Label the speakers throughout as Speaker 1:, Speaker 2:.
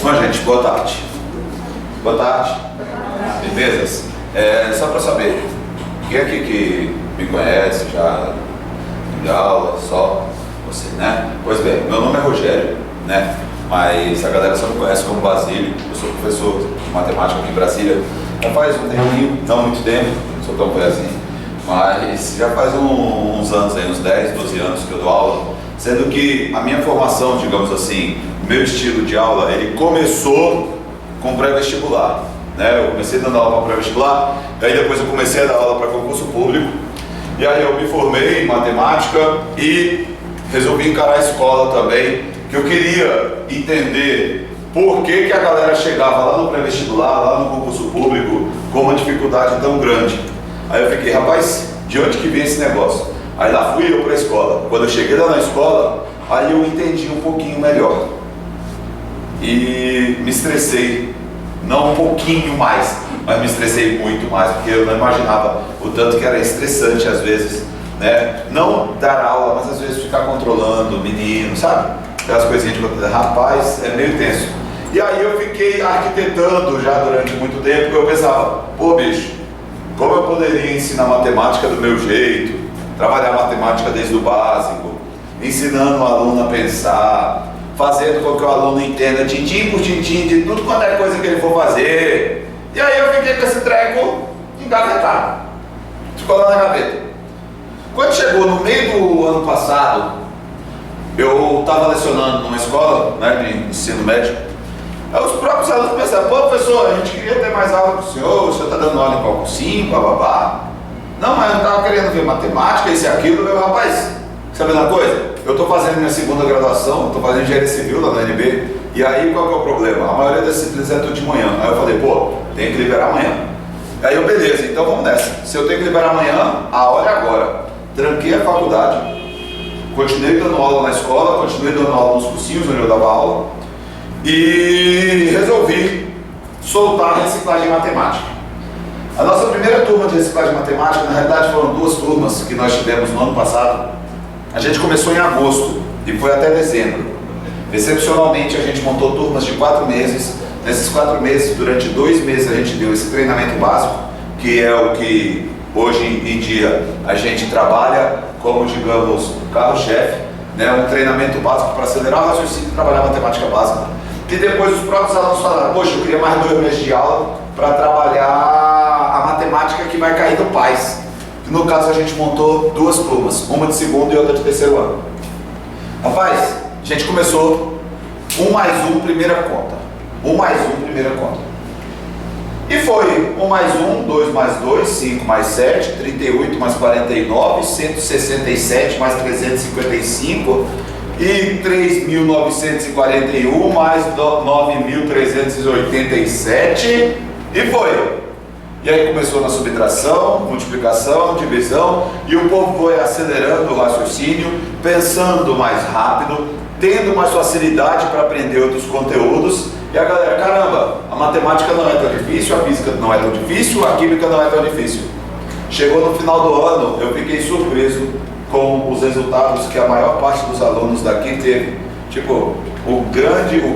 Speaker 1: Bom, gente, boa tarde. Boa tarde. Beleza? Só para saber, quem aqui que me conhece já de aula, só você, né? Pois bem, meu nome é Rogério, né? Mas a galera só me conhece como Basílio. Eu sou professor de matemática aqui em Brasília. Já faz um tempinho, não muito tempo, não sou tão velho assim, mas já faz uns anos aí, uns 10, 12 anos que eu dou aula, sendo que a minha formação, digamos assim, o meu estilo de aula, ele começou com pré-vestibular, né? Eu comecei dando aula para pré-vestibular, aí depois eu comecei a dar aula para concurso público, e aí eu me formei em matemática e resolvi encarar a escola também, que eu queria entender por que a galera chegava lá no pré-vestibular, lá no concurso público, com uma dificuldade tão grande. Aí eu fiquei, rapaz, de onde que vem esse negócio? Aí lá fui eu para a escola. Quando eu cheguei lá na escola, aí eu entendi um pouquinho melhor. E me estressei, não um pouquinho mais, mas me estressei muito mais, porque eu não imaginava o tanto que era estressante às vezes, né? Não dar aula, mas às vezes ficar controlando o menino, sabe? Aquelas coisinhas de rapaz, é meio tenso. E aí eu fiquei arquitetando já durante muito tempo, porque eu pensava, pô bicho, como eu poderia ensinar matemática do meu jeito, trabalhar matemática desde o básico, ensinando o aluno a pensar, fazendo com que o aluno entenda tintim por tintim de tudo quanto é coisa que ele for fazer. E aí eu fiquei com esse treco engavetado, ficou lá na gaveta. Quando chegou no meio do ano passado, eu estava lecionando numa escola, né, de ensino médio. Aí os próprios alunos pensaram, pô professor, a gente queria ter mais aula com o senhor está dando aula em qual cursinho, bababá. Não, mas eu não estava querendo ver matemática, isso e aquilo. Eu, rapaz, sabe uma coisa? Eu estou fazendo minha segunda graduação, estou fazendo engenharia civil lá na UNB, e aí qual que é o problema? A maioria das disciplinas é tudo de manhã. Aí eu falei, pô, tem que liberar amanhã. Aí eu, beleza, então vamos nessa. Se eu tenho que liberar amanhã, a hora é agora. Tranquei a faculdade, continuei dando aula na escola, continuei dando aula nos cursinhos onde eu dava aula, e resolvi soltar a reciclagem matemática. A nossa primeira turma de reciclagem matemática, na realidade foram duas turmas que nós tivemos no ano passado. A gente começou em agosto e foi até dezembro. Excepcionalmente a gente montou turmas de 4 meses. Nesses 4 meses, durante 2 meses a gente deu esse treinamento básico, que é o que hoje em dia a gente trabalha como, digamos, carro-chefe, né? Um treinamento básico para acelerar o raciocínio e trabalhar matemática básica. E depois os próprios alunos falaram, poxa, eu queria mais 2 meses de aula para trabalhar a matemática que vai cair do PAS. No caso a gente montou 2 turmas, uma de segundo e outra de terceiro ano. Rapaz, a gente começou 1 mais 1 primeira conta. 1 mais 1 primeira conta. E foi 1 mais 1, 2 mais 2, 5 mais 7, 38 mais 49, 167 mais 355 e 3.941 mais 9.387 e foi. E aí começou na subtração, multiplicação, divisão, e o povo foi acelerando o raciocínio, pensando mais rápido, tendo mais facilidade para aprender outros conteúdos. E a galera, caramba, a matemática não é tão difícil, a física não é tão difícil, a química não é tão difícil. Chegou no final do ano, eu fiquei surpreso com os resultados que a maior parte dos alunos daqui teve. Tipo, o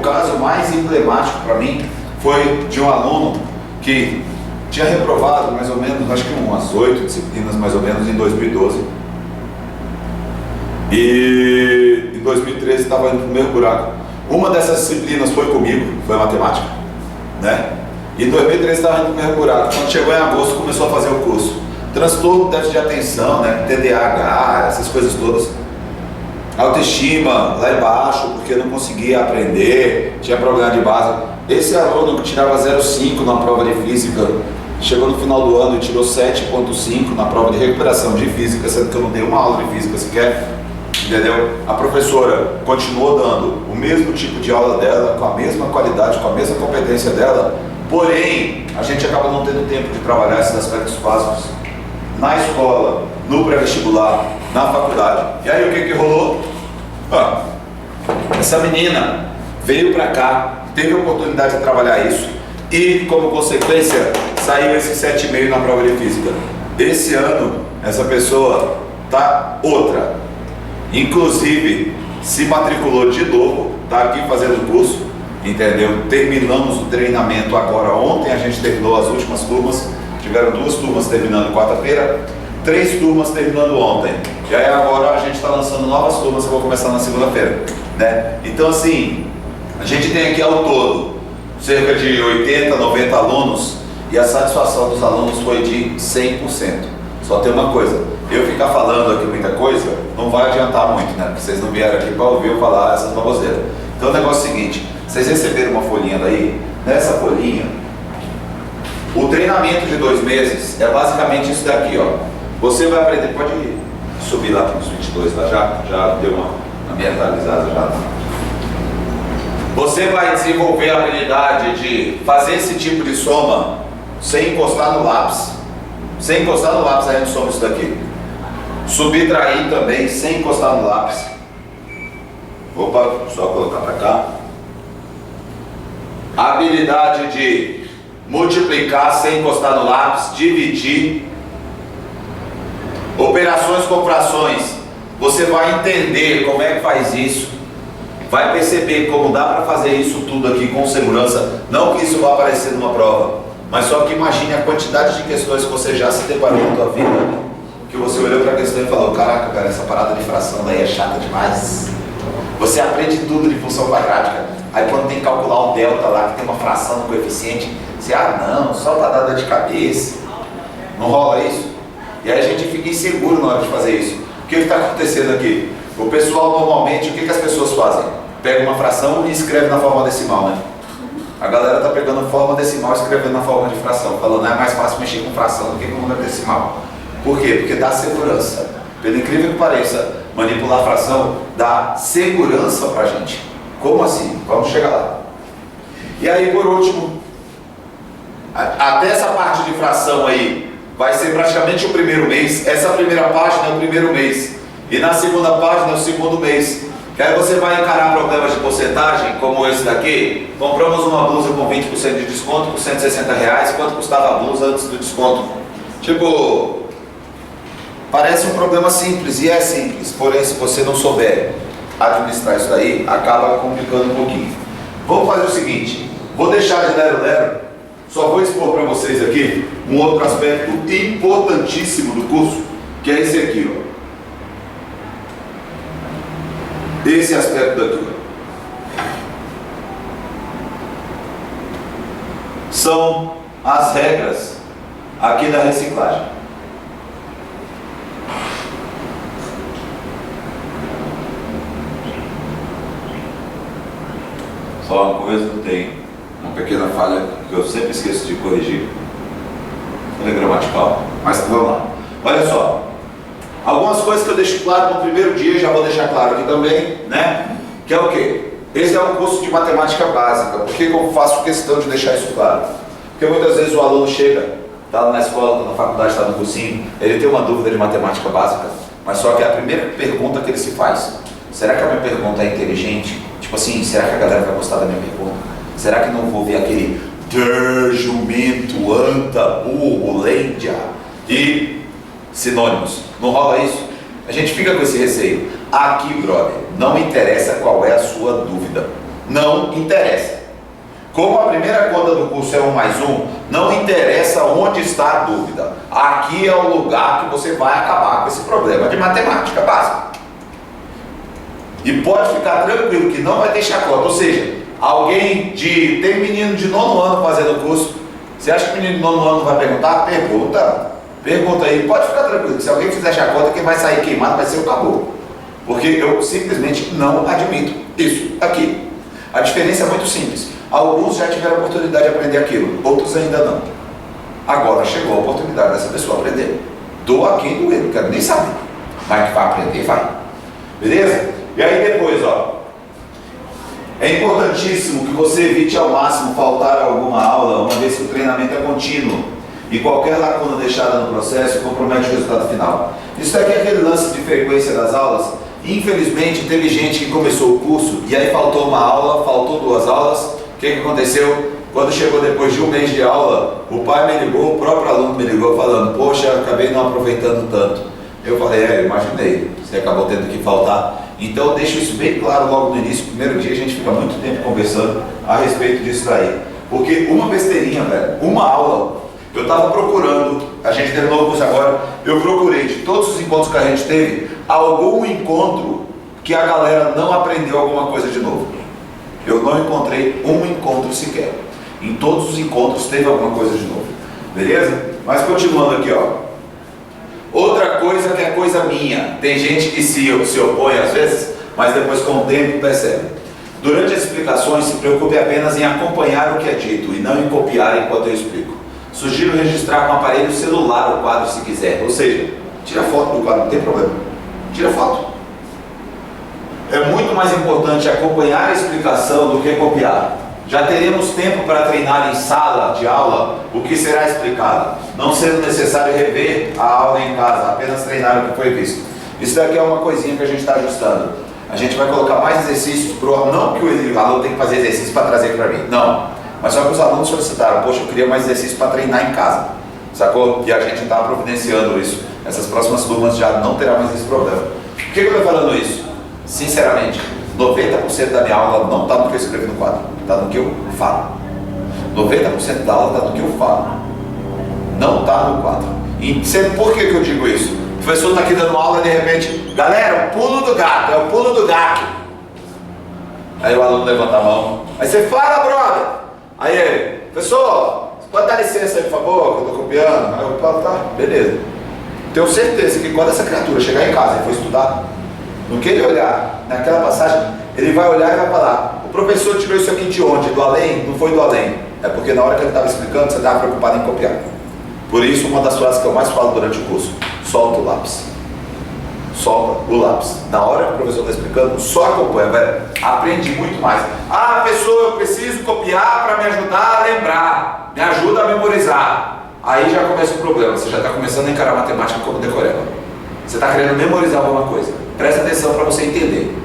Speaker 1: caso mais emblemático para mim foi de um aluno que tinha reprovado mais ou menos, acho que umas 8 disciplinas mais ou menos em 2012. E em 2013 estava indo para o mesmo buraco. Uma dessas disciplinas foi comigo, foi matemática, né? E em 2013 estava indo para o mesmo buraco. Quando chegou em agosto começou a fazer o curso. Transtorno, déficit de atenção, né? TDAH, essas coisas todas. Autoestima lá embaixo, porque não conseguia aprender, tinha problema de base. Esse aluno que tirava 0,5 na prova de física, chegou no final do ano e tirou 7,5 na prova de recuperação de física, sendo que eu não dei uma aula de física sequer, entendeu? A professora continuou dando o mesmo tipo de aula dela, com a mesma qualidade, com a mesma competência dela, porém, a gente acaba não tendo tempo de trabalhar esses aspectos básicos na escola, no pré-vestibular, na faculdade. E aí o que rolou? Essa menina veio pra cá, teve a oportunidade de trabalhar isso e, como consequência, saiu esse 7,5 na prova de física. Esse ano, essa pessoa tá outra. Inclusive, se matriculou de novo, tá aqui fazendo o curso, entendeu? Terminamos o treinamento agora ontem, a gente terminou as últimas turmas, tiveram 2 turmas terminando quarta-feira, 3 turmas terminando ontem, e aí agora a gente está lançando novas turmas que vão começar na segunda-feira, né? Então assim, a gente tem aqui ao todo cerca de 80, 90 alunos, e a satisfação dos alunos foi de 100%. Só tem uma coisa, eu ficar falando aqui muita coisa, não vai adiantar muito, né? Porque vocês não vieram aqui para ouvir eu falar essas baboseiras. Então o negócio é o seguinte, vocês receberam uma folhinha daí, nessa folhinha, o treinamento de 2 meses é basicamente isso daqui, ó. Você vai aprender, pode subir lá para os 22 lá já deu uma ambientalizada já. Você vai desenvolver a habilidade de fazer esse tipo de soma sem encostar no lápis. Sem encostar no lápis, a gente soma isso daqui. Subtrair também sem encostar no lápis. Opa, só colocar para cá. A habilidade de multiplicar sem encostar no lápis, dividir. Operações com frações. Você vai entender como é que faz isso. Vai perceber como dá para fazer isso tudo aqui com segurança. Não que isso vá aparecer numa prova, mas só que imagine a quantidade de questões que você já se deparou na sua vida, que você olhou para a questão e falou, caraca, cara, essa parada de fração daí é chata demais. Você aprende tudo de função quadrática. Aí quando tem que calcular um delta lá, que tem uma fração no coeficiente, você, não, só para dar dor de cabeça. Não rola isso? E aí a gente fica inseguro na hora de fazer isso. O que está acontecendo aqui? O pessoal normalmente, o que as pessoas fazem? Pega uma fração e escreve na forma decimal, né? A galera está pegando forma decimal e escrevendo na forma de fração, falando é mais fácil mexer com fração do que com número decimal. Por quê? Porque dá segurança. Pelo incrível que pareça, manipular a fração dá segurança para a gente. Como assim? Vamos chegar lá. E aí, por último, até essa parte de fração aí vai ser praticamente o primeiro mês. Essa primeira página é o primeiro mês. E na segunda página é o segundo mês. Que aí você vai encarar problemas de porcentagem, como esse daqui. Compramos uma blusa com 20% de desconto por R$160. Quanto custava a blusa antes do desconto? Tipo, parece um problema simples, e é simples. Porém, se você não souber administrar isso daí, acaba complicando um pouquinho. Vamos fazer o seguinte, vou deixar de lero-lero, só vou expor para vocês aqui um outro aspecto importantíssimo do curso, que é esse aqui, ó. Esse aspecto daqui, ó. São as regras aqui da reciclagem. Só uma coisa, tem uma pequena falha que eu sempre esqueço de corrigir. Falha gramatical. Mas vamos lá. Olha só. Algumas coisas que eu deixo claro no primeiro dia, já vou deixar claro aqui também, né? Que é o quê? Esse é um curso de matemática básica. Por que eu faço questão de deixar isso claro? Porque muitas vezes o aluno chega, está na escola, está na faculdade, está no cursinho, ele tem uma dúvida de matemática básica, mas só que é a primeira pergunta que ele se faz: será que a minha pergunta é inteligente? Tipo assim, será que a galera vai gostar da minha pergunta? Será que não vou ver aquele jumento, anta, burro, lêndia e sinônimos? Não rola isso? A gente fica com esse receio. Aqui, brother, não interessa qual é a sua dúvida. Não interessa. Como a primeira conta do curso é 1 mais 1, não interessa onde está a dúvida. Aqui é o lugar que você vai acabar com esse problema de matemática básica. E pode ficar tranquilo que não vai ter chacota. Ou seja, tem menino de 9º ano fazendo o curso. Você acha que o menino de 9º ano vai perguntar? Pergunta aí. Pode ficar tranquilo que se alguém fizer chacota, quem vai sair queimado vai ser o caboclo. Porque eu simplesmente não admito isso aqui. A diferença é muito simples. Alguns já tiveram a oportunidade de aprender aquilo, outros ainda não. Agora chegou a oportunidade dessa pessoa aprender. Doa quem doer, não quero nem saber. Mas que vai aprender, vai. Beleza? E aí depois, ó. É importantíssimo que você evite ao máximo faltar alguma aula, uma vez que o treinamento é contínuo. E qualquer lacuna deixada no processo compromete o resultado final. Isso daqui é aquele lance de frequência das aulas. Infelizmente, teve gente que começou o curso e aí faltou uma aula, faltou 2 aulas. O que aconteceu? Quando chegou depois de 1 mês de aula, o pai me ligou, o próprio aluno me ligou falando: poxa, acabei não aproveitando tanto. Eu falei: eu imaginei, você acabou tendo que faltar. Então eu deixo isso bem claro logo no início. No primeiro dia a gente fica muito tempo conversando a respeito disso daí. Porque uma besteirinha, velho, uma aula, eu estava procurando, a gente terminou o curso agora, eu procurei de todos os encontros que a gente teve, algum encontro que a galera não aprendeu alguma coisa de novo. Eu não encontrei um encontro sequer. Em todos os encontros teve alguma coisa de novo. Beleza? Mas continuando aqui, ó. Outra coisa que é coisa minha. Tem gente que se opõe às vezes, mas depois com o tempo percebe. Durante as explicações, se preocupe apenas em acompanhar o que é dito e não em copiar enquanto eu explico. Sugiro registrar com o aparelho celular o quadro se quiser. Ou seja, tira foto do quadro, não tem problema. Tira foto. É muito mais importante acompanhar a explicação do que copiar. Já teremos tempo para treinar em sala de aula o que será explicado, não sendo necessário rever a aula em casa, apenas treinar o que foi visto. Isso daqui é uma coisinha que a gente está ajustando. A gente vai colocar mais exercícios para o não que o aluno tem que fazer exercício para trazer para mim, não. Mas só que os alunos solicitaram, poxa, eu queria mais exercício para treinar em casa, sacou? E a gente está providenciando isso. Essas próximas turmas já não terá mais esse problema. Por que eu estou falando isso? Sinceramente, 90% da minha aula não está no que eu escrevo no quadro, está no que eu falo. 90% da aula está no que eu falo, não está no quadro. E por que eu digo isso? O professor está aqui dando aula e de repente, galera, o pulo do gato, é o pulo do gato. Aí o aluno levanta a mão, aí você fala, brother. Aí ele, professor, você pode dar licença aí, por favor, que eu estou copiando? Aí eu falo, tá, beleza. Tenho certeza que quando essa criatura chegar em casa e for estudar, no que ele olhar naquela passagem, ele vai olhar e vai falar, o professor tirou isso aqui de onde? Do além? Não foi do além. É porque na hora que ele estava explicando, você estava preocupado em copiar. Por isso, uma das frases que eu mais falo durante o curso, solta o lápis. Solta o lápis. Na hora que o professor está explicando, só acompanha, velho. Aprende muito mais. Ah, professor, eu preciso copiar para me ajudar a lembrar. Me ajuda a memorizar. Aí já começa o problema. Você já está começando a encarar a matemática como decoreba. Você está querendo memorizar alguma coisa. Presta atenção para você entender.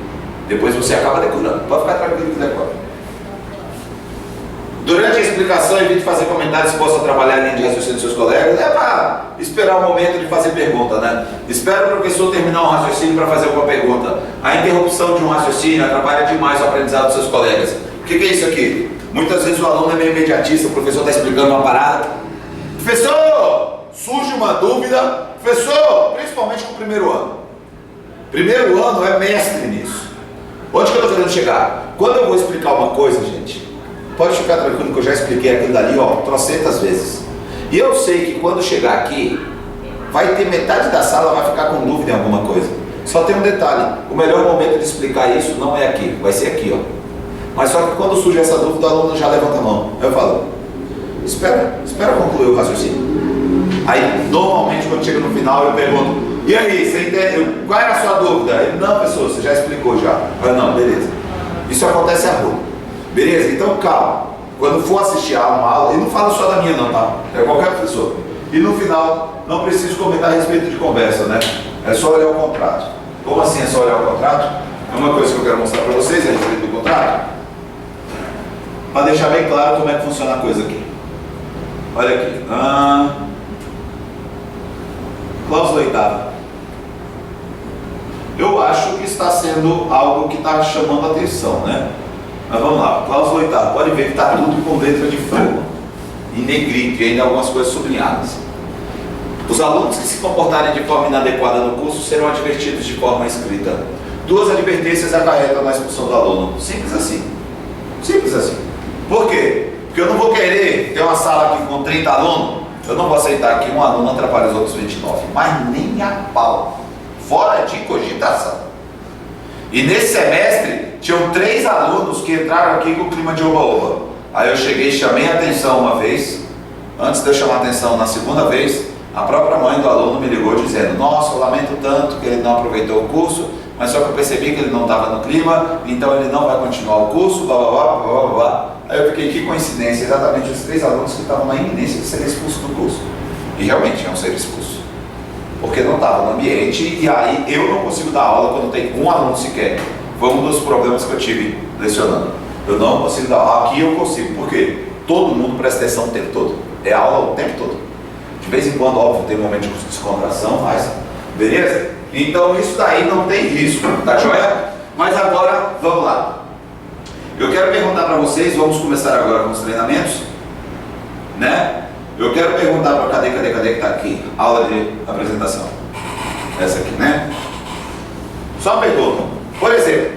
Speaker 1: Depois você acaba decorando. Pode ficar tranquilo que decora. Durante a explicação, evite fazer comentários que possam atrapalhar a linha de raciocínio dos seus colegas. É para esperar o momento de fazer pergunta, né? Espera o professor terminar um raciocínio para fazer alguma pergunta. A interrupção de um raciocínio atrapalha demais o aprendizado dos seus colegas. O que é isso aqui? Muitas vezes o aluno é meio imediatista, o professor está explicando uma parada. Professor, surge uma dúvida. Professor, principalmente com o primeiro ano. Primeiro ano é mestre nisso. Onde que eu estou querendo chegar? Quando eu vou explicar uma coisa, gente, pode ficar tranquilo que eu já expliquei aquilo dali, ó, trocentas vezes. E eu sei que quando chegar aqui, vai ter metade da sala vai ficar com dúvida em alguma coisa. Só tem um detalhe, o melhor momento de explicar isso não é aqui, vai ser aqui, ó. Mas só que quando surge essa dúvida, o aluno já levanta a mão. Eu falo, espera concluir o raciocínio. Aí, normalmente, quando chega no final, eu pergunto, e aí, você entende? Qual era a sua dúvida? Ele, não, professor, você já explicou já. Eu, não, beleza. Isso acontece a rua. Beleza? Então, calma. Quando for assistir a uma aula, e não fala só da minha não, tá? É qualquer professor. E no final, não preciso comentar a respeito de conversa, né? É só olhar o contrato. Como assim é só olhar o contrato? É uma coisa que eu quero mostrar para vocês a respeito do contrato. Para deixar bem claro como é que funciona a coisa aqui. Olha aqui. Cláusula 8ª. Eu acho que está sendo algo que está chamando a atenção, né? Mas vamos lá, cláusula 8ª. Pode ver que está tudo com letra de fogo, em negrito e ainda algumas coisas sublinhadas. Os alunos que se comportarem de forma inadequada no curso serão advertidos de forma escrita. 2 advertências acarretam na expulsão do aluno. Simples assim. Simples assim. Por quê? Porque eu não vou querer ter uma sala aqui com 30 alunos, eu não vou aceitar que um aluno atrapalhe os outros 29, mas nem a pau. Fora de cogitação. E nesse semestre, tinham 3 alunos que entraram aqui com o clima de oba-oba. Aí eu cheguei e chamei a atenção uma vez. Antes de eu chamar a atenção na segunda vez, a própria mãe do aluno me ligou dizendo, nossa, eu lamento tanto que ele não aproveitou o curso, mas só que eu percebi que ele não estava no clima, então ele não vai continuar o curso, blá blá blá blá blá blá. Aí eu fiquei, que coincidência, exatamente os 3 alunos que estavam na iminência de serem expulsos do curso. E realmente iam ser expulsos. Porque não estava no ambiente, e aí eu não consigo dar aula quando tem um aluno sequer. Foi um dos problemas que eu tive lecionando. Eu não consigo dar aula, aqui eu consigo, por quê? Todo mundo presta atenção o tempo todo. É aula o tempo todo. De vez em quando, óbvio, tem um momento de descontração, mas beleza? Então isso daí não tem risco, tá joia? Mas agora, vamos lá. Eu quero perguntar para vocês, vamos começar agora com os treinamentos, né? Eu quero perguntar para cadê que tá aqui? Aula de apresentação. Essa aqui, né? Só uma pergunta. Por exemplo,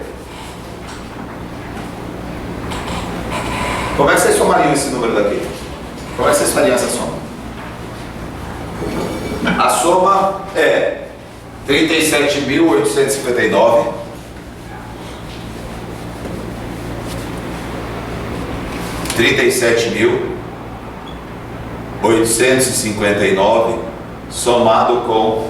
Speaker 1: como é que vocês somariam esse número daqui? Como é que vocês fariam essa soma? A soma é 37.859 37.859 somado com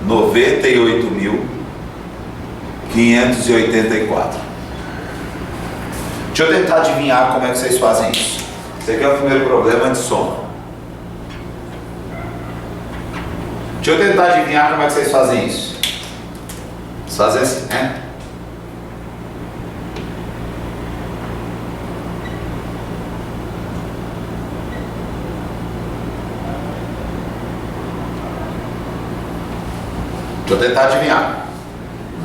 Speaker 1: 98.584. Deixa eu tentar adivinhar como é que vocês fazem isso. Esse aqui é o primeiro problema de soma. Deixa eu tentar adivinhar como é que vocês fazem isso. Vocês fazem assim, né? Deixa eu tentar adivinhar.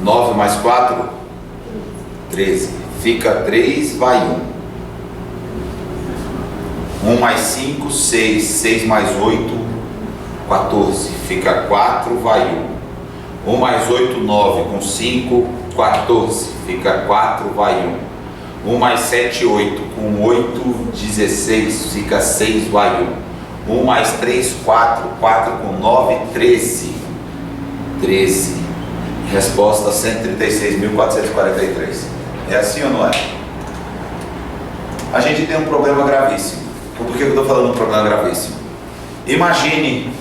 Speaker 1: 9 mais 4, 13. Fica 3, vai 1. 1 mais 5, 6. 6 mais 8, 14. Fica 4, vai 1. 1 mais 8, 9. Com 5, 14. Fica 4, vai 1. 1 mais 7, 8. Com 8, 16. Fica 6, vai 1. 1 mais 3, 4. 4 com 9, 13. 13. Resposta 136.443. É assim ou não é? A gente tem um problema gravíssimo. Por que eu estou falando um problema gravíssimo? Imagine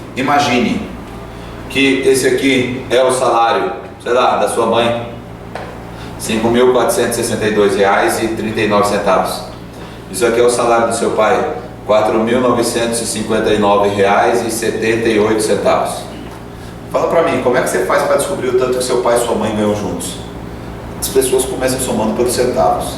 Speaker 1: que esse aqui é o salário, sei lá, da sua mãe, R$ 5.462,39. Isso aqui é o salário do seu pai, R$ 4.959,78. Fala pra mim, como é que você faz para descobrir o tanto que seu pai e sua mãe ganham juntos? As pessoas começam somando pelos centavos.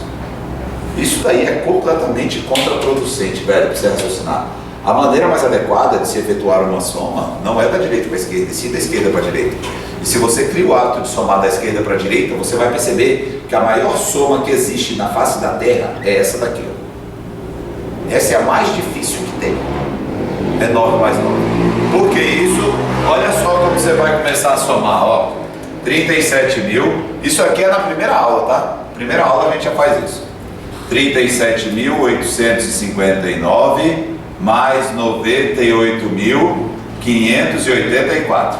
Speaker 1: Isso daí é completamente contraproducente, velho, para você raciocinar. A maneira mais adequada de se efetuar uma soma não é da direita para a esquerda, e sim da esquerda para a direita. E se você cria o hábito de somar da esquerda para a direita, você vai perceber que a maior soma que existe na face da Terra é essa daqui. Essa é a mais difícil que tem. É 9 mais 9. Por que isso? Olha só como você vai começar a somar, ó. 37 mil. Isso aqui é na primeira aula, tá? Primeira aula a gente já faz isso. 37.859 mais 98.584.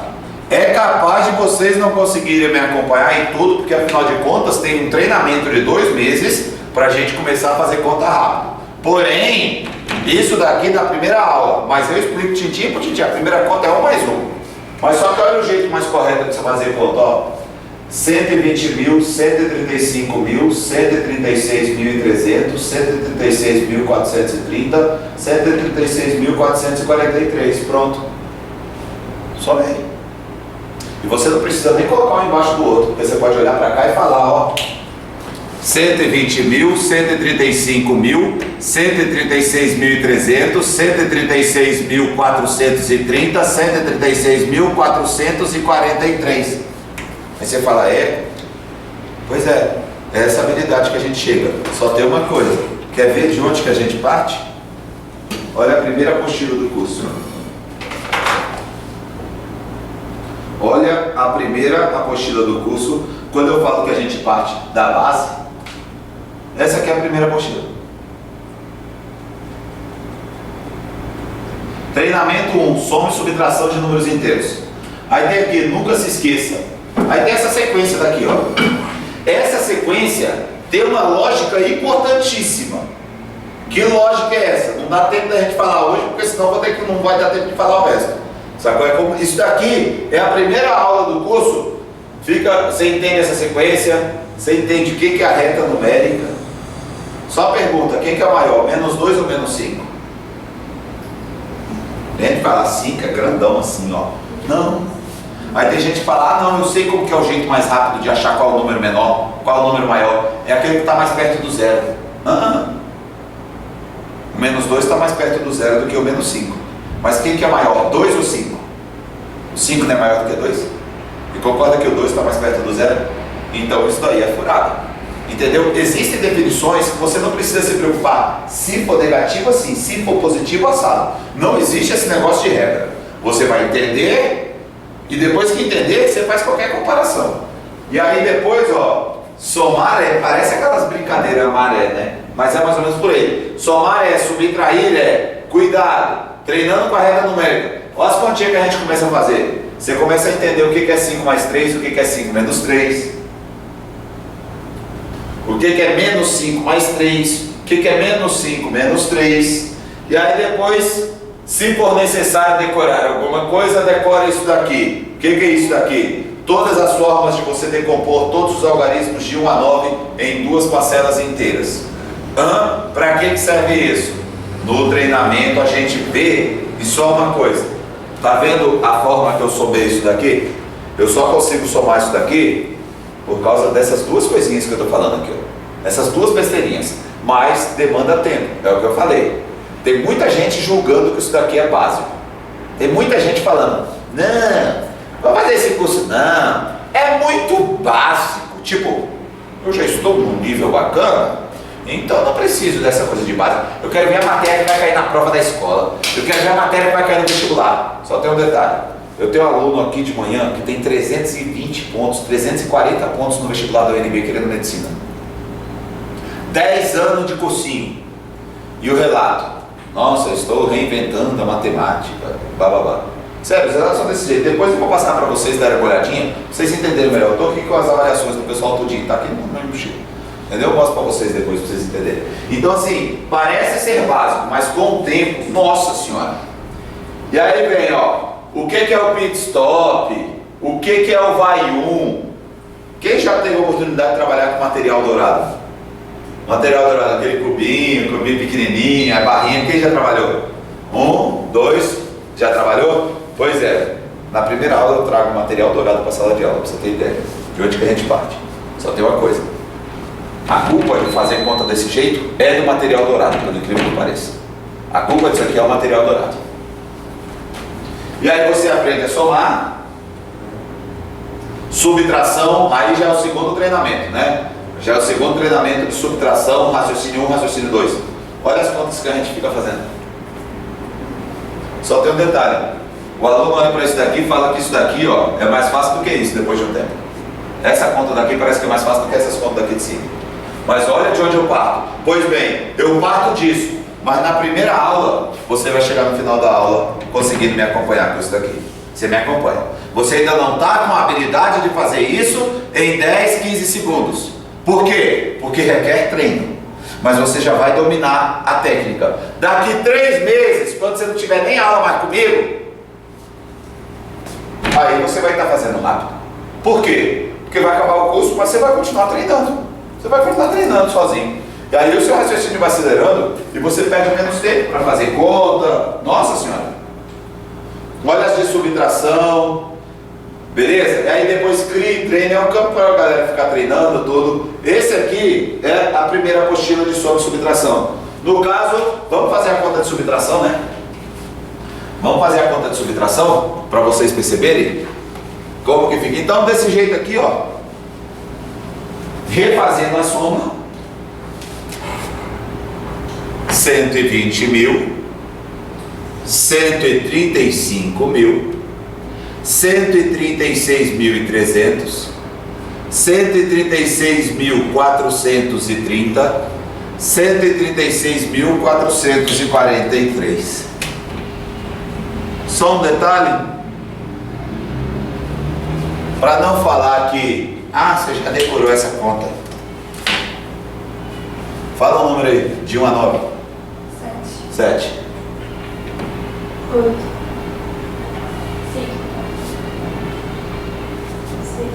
Speaker 1: É capaz de vocês não conseguirem me acompanhar em tudo, porque afinal de contas tem um treinamento de 2 meses para a gente começar a fazer conta rápido. Porém, isso daqui na primeira aula, mas eu explico tintim por tintim. A primeira conta é 1 mais 1. Mas só que olha o jeito mais correto de você fazer conta, ó. 120.000, 135.000, 136.300, 136.430, 136.443. Pronto. Só aí. E você não precisa nem colocar um embaixo do outro, porque você pode olhar para cá e falar, ó. 120.000, 135.000, 136.300, 136.430, 136.443. Aí você fala, pois é essa habilidade que a gente chega. Só tem uma coisa, quer ver de onde que a gente parte? Olha a primeira apostila do curso. Olha a primeira apostila do curso, quando eu falo que a gente parte da base, essa aqui é a primeira apostila. Treinamento 1, soma e subtração de números inteiros. Aí tem aqui, nunca se esqueça. Aí tem essa sequência daqui, ó. Essa sequência tem uma lógica importantíssima. Que lógica é essa? Não dá tempo da gente falar hoje, porque senão não vai dar tempo de falar o resto. Sabe? Isso daqui é a primeira aula do curso. Você entende essa sequência? Você entende o que é a reta numérica? Só pergunta, quem que é o maior? Menos 2 ou menos 5? A gente fala 5, é grandão assim, ó. Não. Aí tem gente que fala, não, eu sei como que é o jeito mais rápido de achar qual é o número menor, qual é o número maior. É aquele que está mais perto do zero. O menos 2 está mais perto do zero do que o menos 5. Mas quem que é maior, 2 ou 5? O 5 não é maior do que 2? E E concorda que o 2 está mais perto do 0? Então isso daí é furado. Entendeu? Existem definições que você não precisa se preocupar. Se for negativo, assim. Se for positivo, assado. Não existe esse negócio de regra. Você vai entender e depois que entender, você faz qualquer comparação. E aí depois, ó, somar parece aquelas brincadeiras maré, né? Mas é mais ou menos por aí. Somar subtrair cuidado, treinando com a regra numérica. Olha as continhas que a gente começa a fazer. Você começa a entender o que é 5 mais 3, o que é 5 menos 3. O que é menos 5 mais 3, o que é menos 5 menos 3. E aí depois, se for necessário decorar alguma coisa, decore isso daqui. O que é isso daqui? Todas as formas de você decompor todos os algarismos de 1 a 9 em 2 parcelas inteiras. Para que serve isso? No treinamento a gente vê, e só uma coisa, tá vendo a forma que eu somei isso daqui? Eu só consigo somar isso daqui por causa dessas duas coisinhas que eu estou falando aqui, ó. Essas duas besteirinhas, mas demanda tempo, é o que eu falei. Tem muita gente julgando que isso daqui é básico. Tem muita gente falando, não, vou fazer esse curso, não, é muito básico. Tipo, eu já estou num nível bacana, então não preciso dessa coisa de base. Eu quero ver a matéria que vai cair na prova da escola. Eu quero ver a matéria que vai cair no vestibular. Só tem um detalhe. Eu tenho um aluno aqui de manhã que tem 320 pontos, 340 pontos no vestibular da UNB querendo medicina. 10 anos de cursinho. E o relato. Nossa, eu estou reinventando a matemática. Blá blá blá. Sério, os relatos são desse jeito. Depois eu vou passar para vocês darem uma olhadinha, pra vocês entenderem melhor. Eu estou aqui com as avaliações do pessoal tudinho. Tá aqui no meu mochila. Entendeu? Eu mostro para vocês depois, para vocês entenderem. Então assim, parece ser básico, mas com o tempo, nossa senhora. E aí vem, ó, o que é o pit stop? O que é o vai 1? Quem já teve a oportunidade de trabalhar com material dourado? Material dourado, aquele cubinho pequenininho, a barrinha, quem já trabalhou? 1, 2, já trabalhou? Pois é, na primeira aula eu trago material dourado para a sala de aula, para você ter ideia de onde que a gente parte. Só tem uma coisa. A culpa de fazer conta desse jeito é do material dourado, pelo incrível que pareça. A culpa disso aqui é o material dourado. E aí você aprende a somar, subtração, aí já é o segundo treinamento, né? Já é o segundo treinamento de subtração, raciocínio 1, raciocínio 2. Olha as contas que a gente fica fazendo. Só tem um detalhe. O aluno olha para isso daqui e fala que isso daqui, ó, é mais fácil do que isso depois de um tempo. Essa conta daqui parece que é mais fácil do que essas contas daqui de cima. Mas olha de onde eu parto. Pois bem, eu parto disso. Mas na primeira aula, você vai chegar no final da aula conseguindo me acompanhar com isso daqui. Você me acompanha. Você ainda não está com a habilidade de fazer isso em 10, 15 segundos. Por quê? Porque requer treino. Mas você já vai dominar a técnica. Daqui 3 meses, quando você não tiver nem aula mais comigo, aí você vai estar fazendo rápido. Por quê? Porque vai acabar o curso, mas você vai continuar treinando. Você vai continuar treinando sozinho. E aí o seu raciocínio vai acelerando e você perde menos tempo para fazer conta. Nossa senhora. Olha as de subtração. Beleza? E aí depois cria e treina. É um campo para a galera ficar treinando tudo. Esse aqui é a primeira apostila de soma e subtração. No caso, vamos fazer a conta de subtração, né? Vamos fazer a conta de subtração para vocês perceberem como que fica. Então desse jeito aqui, ó, refazendo a soma, 120 mil, 135 mil, 136.300, 136.430, 136.443. Só um detalhe, para não falar que, você já decorou essa conta. Fala o número aí, de 1 a 9. 7.
Speaker 2: 8. 5. 6.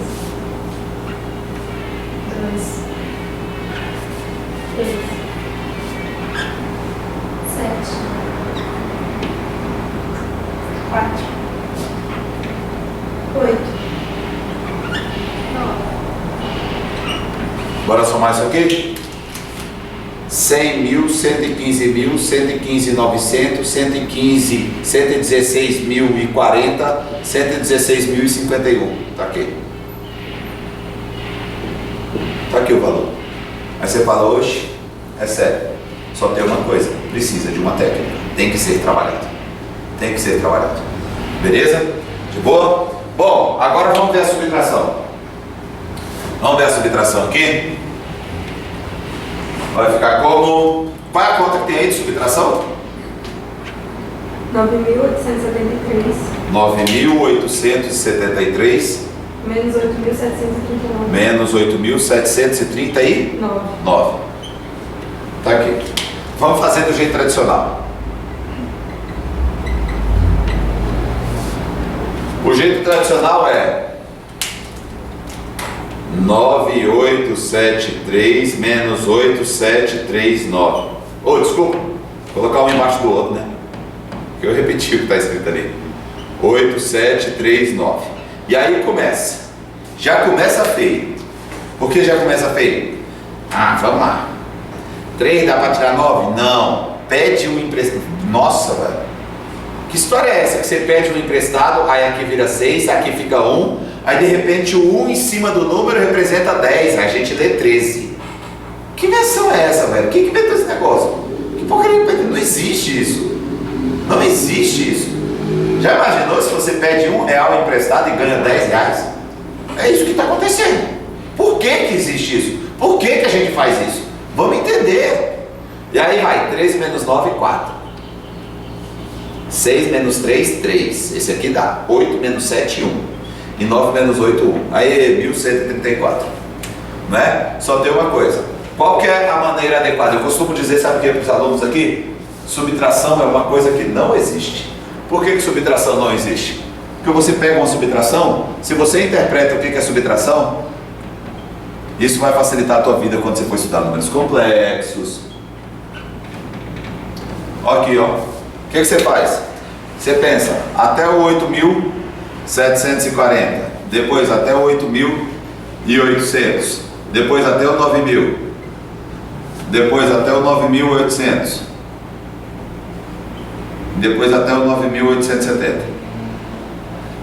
Speaker 2: 2. 3. 7. 4. 8. 9.
Speaker 1: Bora somar isso aqui? 7 100.000, 115.000, 115.900, 115, 116.040, 116.051. Tá aqui. Tá aqui o valor. Aí você fala, oxe, é sério. Só tem uma coisa, precisa de uma técnica. Tem que ser trabalhado. Tem que ser trabalhado. Beleza? De boa? Bom, agora vamos ver a subtração. Vamos ver a subtração aqui. Vai ficar como... Qual é a conta que tem aí de subtração?
Speaker 2: 9.873.
Speaker 1: 9.873
Speaker 2: Menos 8.739.
Speaker 1: menos 8.739.
Speaker 2: 9.
Speaker 1: Tá aqui. Vamos fazer do jeito tradicional. O jeito tradicional é 9.873 menos 8.739. Oh, desculpa, vou colocar um embaixo do outro, né? Porque eu repeti o que está escrito ali. 8.739. E aí começa. Já começa feio. Por que já começa feio? Ah, vamos lá. 3 dá para tirar 9? Não. Pede um emprestado. Nossa, velho. Que história é essa? Que você pede um emprestado, aí aqui vira 6, aqui fica 1, aí de repente o 1 em cima do número representa 10, aí a gente lê 13. Que invenção é essa, velho? Quem que inventou esse negócio? Que porcaria? Não existe isso. Não existe isso. Já imaginou se você pede R$1 emprestado e ganha R$10? É isso que está acontecendo. Por que que existe isso? Por que que a gente faz isso? Vamos entender. E aí vai, 3 menos 9, 4. 6 menos 3, 3. Esse aqui dá 8 menos 7, 1. E 9 menos 8, 1. Aí, 1134. Não é? Só tem uma coisa. Qual que é a maneira adequada? Eu costumo dizer, sabe o que para os alunos aqui? Subtração é uma coisa que não existe. Por que subtração não existe? Porque você pega uma subtração, se você interpreta o que é subtração, isso vai facilitar a tua vida quando você for estudar números complexos. Aqui, ó. O que você faz? Você pensa, até o 8.740, depois até o 8.800, depois até o 9.000, depois até o 9.800, depois até o 9.870.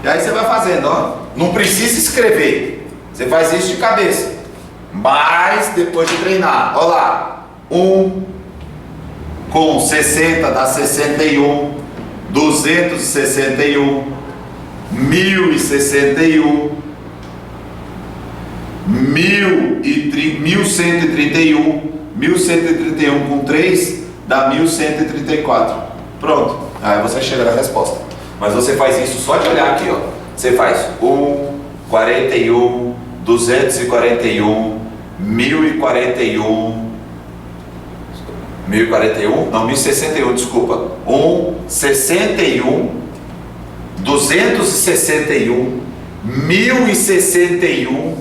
Speaker 1: E aí você vai fazendo, ó. Não precisa escrever. Você faz isso de cabeça. Mas depois de treinar, ó lá. 1 com 60 dá 61, 261, 1061, 1131, 1131 com 3 dá 1134. Pronto, aí você chega na resposta. Mas você faz isso só de olhar aqui, ó. Você faz 1, 41, 241, 1041, 1041, não, 1061, desculpa. 1, 61, 261, 1061,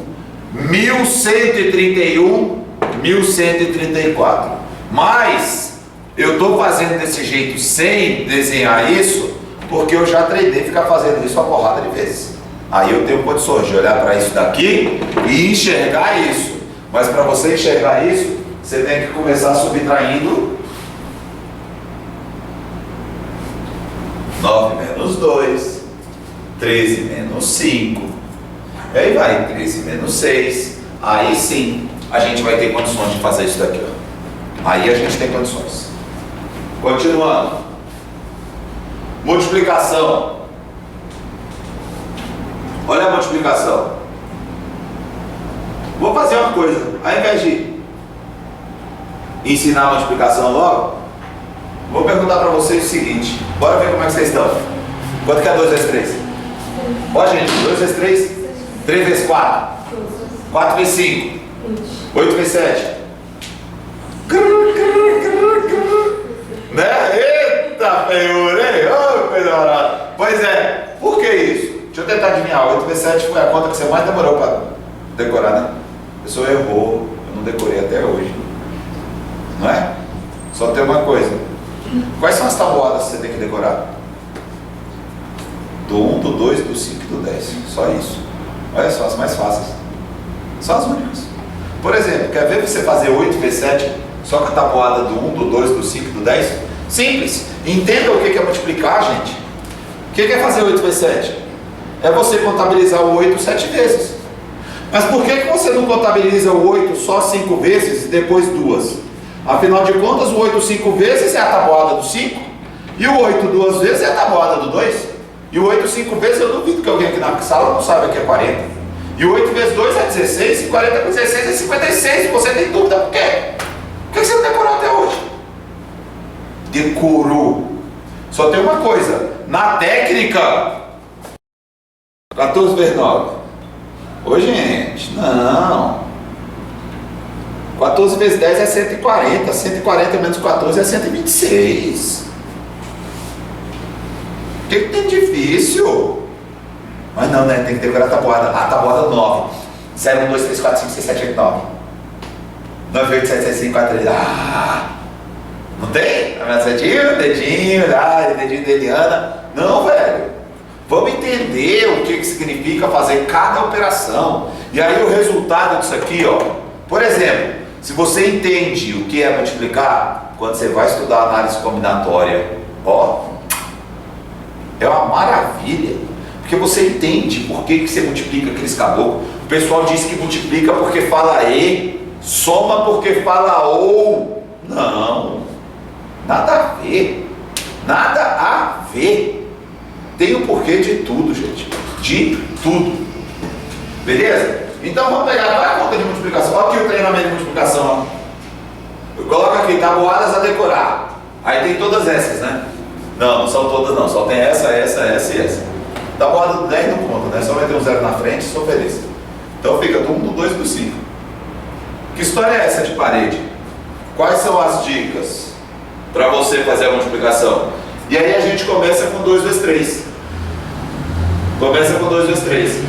Speaker 1: 1131, 1134. Mas eu estou fazendo desse jeito sem desenhar isso, porque eu já treinei ficar fazendo isso uma porrada de vezes. Aí eu tenho condições de olhar para isso daqui e enxergar isso. Mas para você enxergar isso, você tem que começar subtraindo 9 menos 2, 13 menos 5, e aí vai, 13 menos 6. Aí sim, a gente vai ter condições de fazer isso daqui, ó. Aí a gente tem condições. Continuando. Multiplicação. Olha a multiplicação. Vou fazer uma coisa. Ao invés de ensinar a multiplicação logo, vou perguntar para vocês o seguinte. Bora ver como é que vocês estão. Quanto que é 2 vezes 3? Ó, gente, 2 vezes 3? 3 vezes 4? 4 vezes 5? 8 vezes 7? Né? Eita, feiura, hein? Ô, coisa barata. Pois é, por que isso? Deixa eu tentar adivinhar. 8 vezes 7 foi a conta que você mais demorou para decorar, né? A pessoa errou, eu não decorei até hoje. Não é? Só tem uma coisa. Quais são as tabuadas que você tem que decorar? Do 1, do 2, do 5 e do 10. Só isso. Olha só, as mais fáceis. Só as únicas. Por exemplo, quer ver você fazer 8 vezes 7? Só com a tabuada do 1, do 2, do 5, do 10? Simples. Entenda o que é multiplicar, gente. O que é fazer 8 vezes 7? É você contabilizar o 8 7 vezes. Mas por que você não contabiliza o 8 só 5 vezes e depois 2? Afinal de contas, o 8 5 vezes é a tabuada do 5. E o 8 2 vezes é a tabuada do 2. E o 8 5 vezes, eu duvido que alguém aqui na sala não saiba que é 40. E o 8 vezes 2 é 16. E 40 com 16 é 56. Você tem dúvida por quê? Por que você não decorou até hoje? Decorou. Só tem uma coisa. Na técnica, 14 vezes 9. Ô gente, não. 14 vezes 10 é 140. 140 menos 14 é 126. O que tem difícil? Mas não, né? Tem que decorar a tabuada. A tabuada 9. 0, 1, 2, 3, 4, 5, 6, 7, 8, 9. 9, 8, 7, 6, 5, 4, 3. Ah! Não tem? Dedinho, dedinho de Eliana. Não, velho. Vamos entender o que significa fazer cada operação. E aí o resultado disso aqui, ó. Por exemplo, se você entende o que é multiplicar, quando você vai estudar análise combinatória, ó, é uma maravilha. Porque você entende por que você multiplica aqueles caboclos. O pessoal diz que multiplica porque fala e, soma porque fala ou. Não. Nada a ver. Nada a ver. Tem o porquê de tudo, gente. De tudo. Beleza? Então vamos pegar a conta de multiplicação. Olha aqui o treinamento de multiplicação. Ó. Eu coloco aqui, tabuadas a decorar. Aí tem todas essas, né? Não, não são todas não. Só tem essa e essa. Tabuada do 10 não conta, né? Só vai ter um 0 na frente e só ofereça. Então fica do 1, do 2 e do 5. Que história é essa de parede? Quais são as dicas para você fazer a multiplicação? E aí a gente começa com 2 vezes 3. Começa com 2 vezes 3.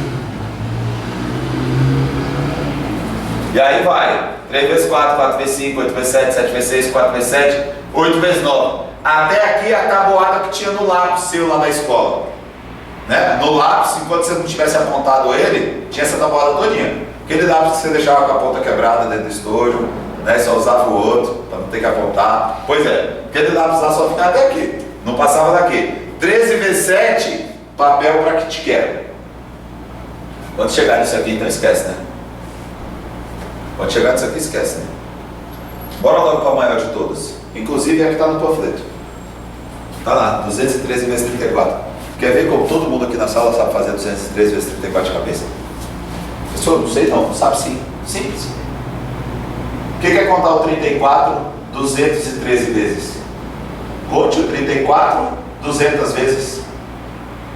Speaker 1: E aí vai. 3 vezes 4, 4 vezes 5, 8 vezes 7, 7 vezes 6, 4 vezes 7, 8 vezes 9. Até aqui a tabuada que tinha no lápis seu lá na escola. Né? No lápis, enquanto você não tivesse apontado ele, tinha essa tabuada todinha. Aquele lápis que você deixava com a ponta quebrada dentro do estojo, né? Só usava o outro, para não ter que apontar. Pois é, aquele lápis lá só ficava até aqui, não passava daqui. 13 vezes 7, papel para que te quer. Quando chegar nisso aqui, então esquece, né? Quando chegar nisso aqui, esquece, né? Bora logo para a maior de todas. Inclusive é a que está no panfleto. Está lá, 213 vezes 34. Quer ver como todo mundo aqui na sala sabe fazer 213 vezes 34 de cabeça? Professor, não sei não, sabe sim. Simples. O que é contar o 34 213 vezes? Conte o 34 200 vezes.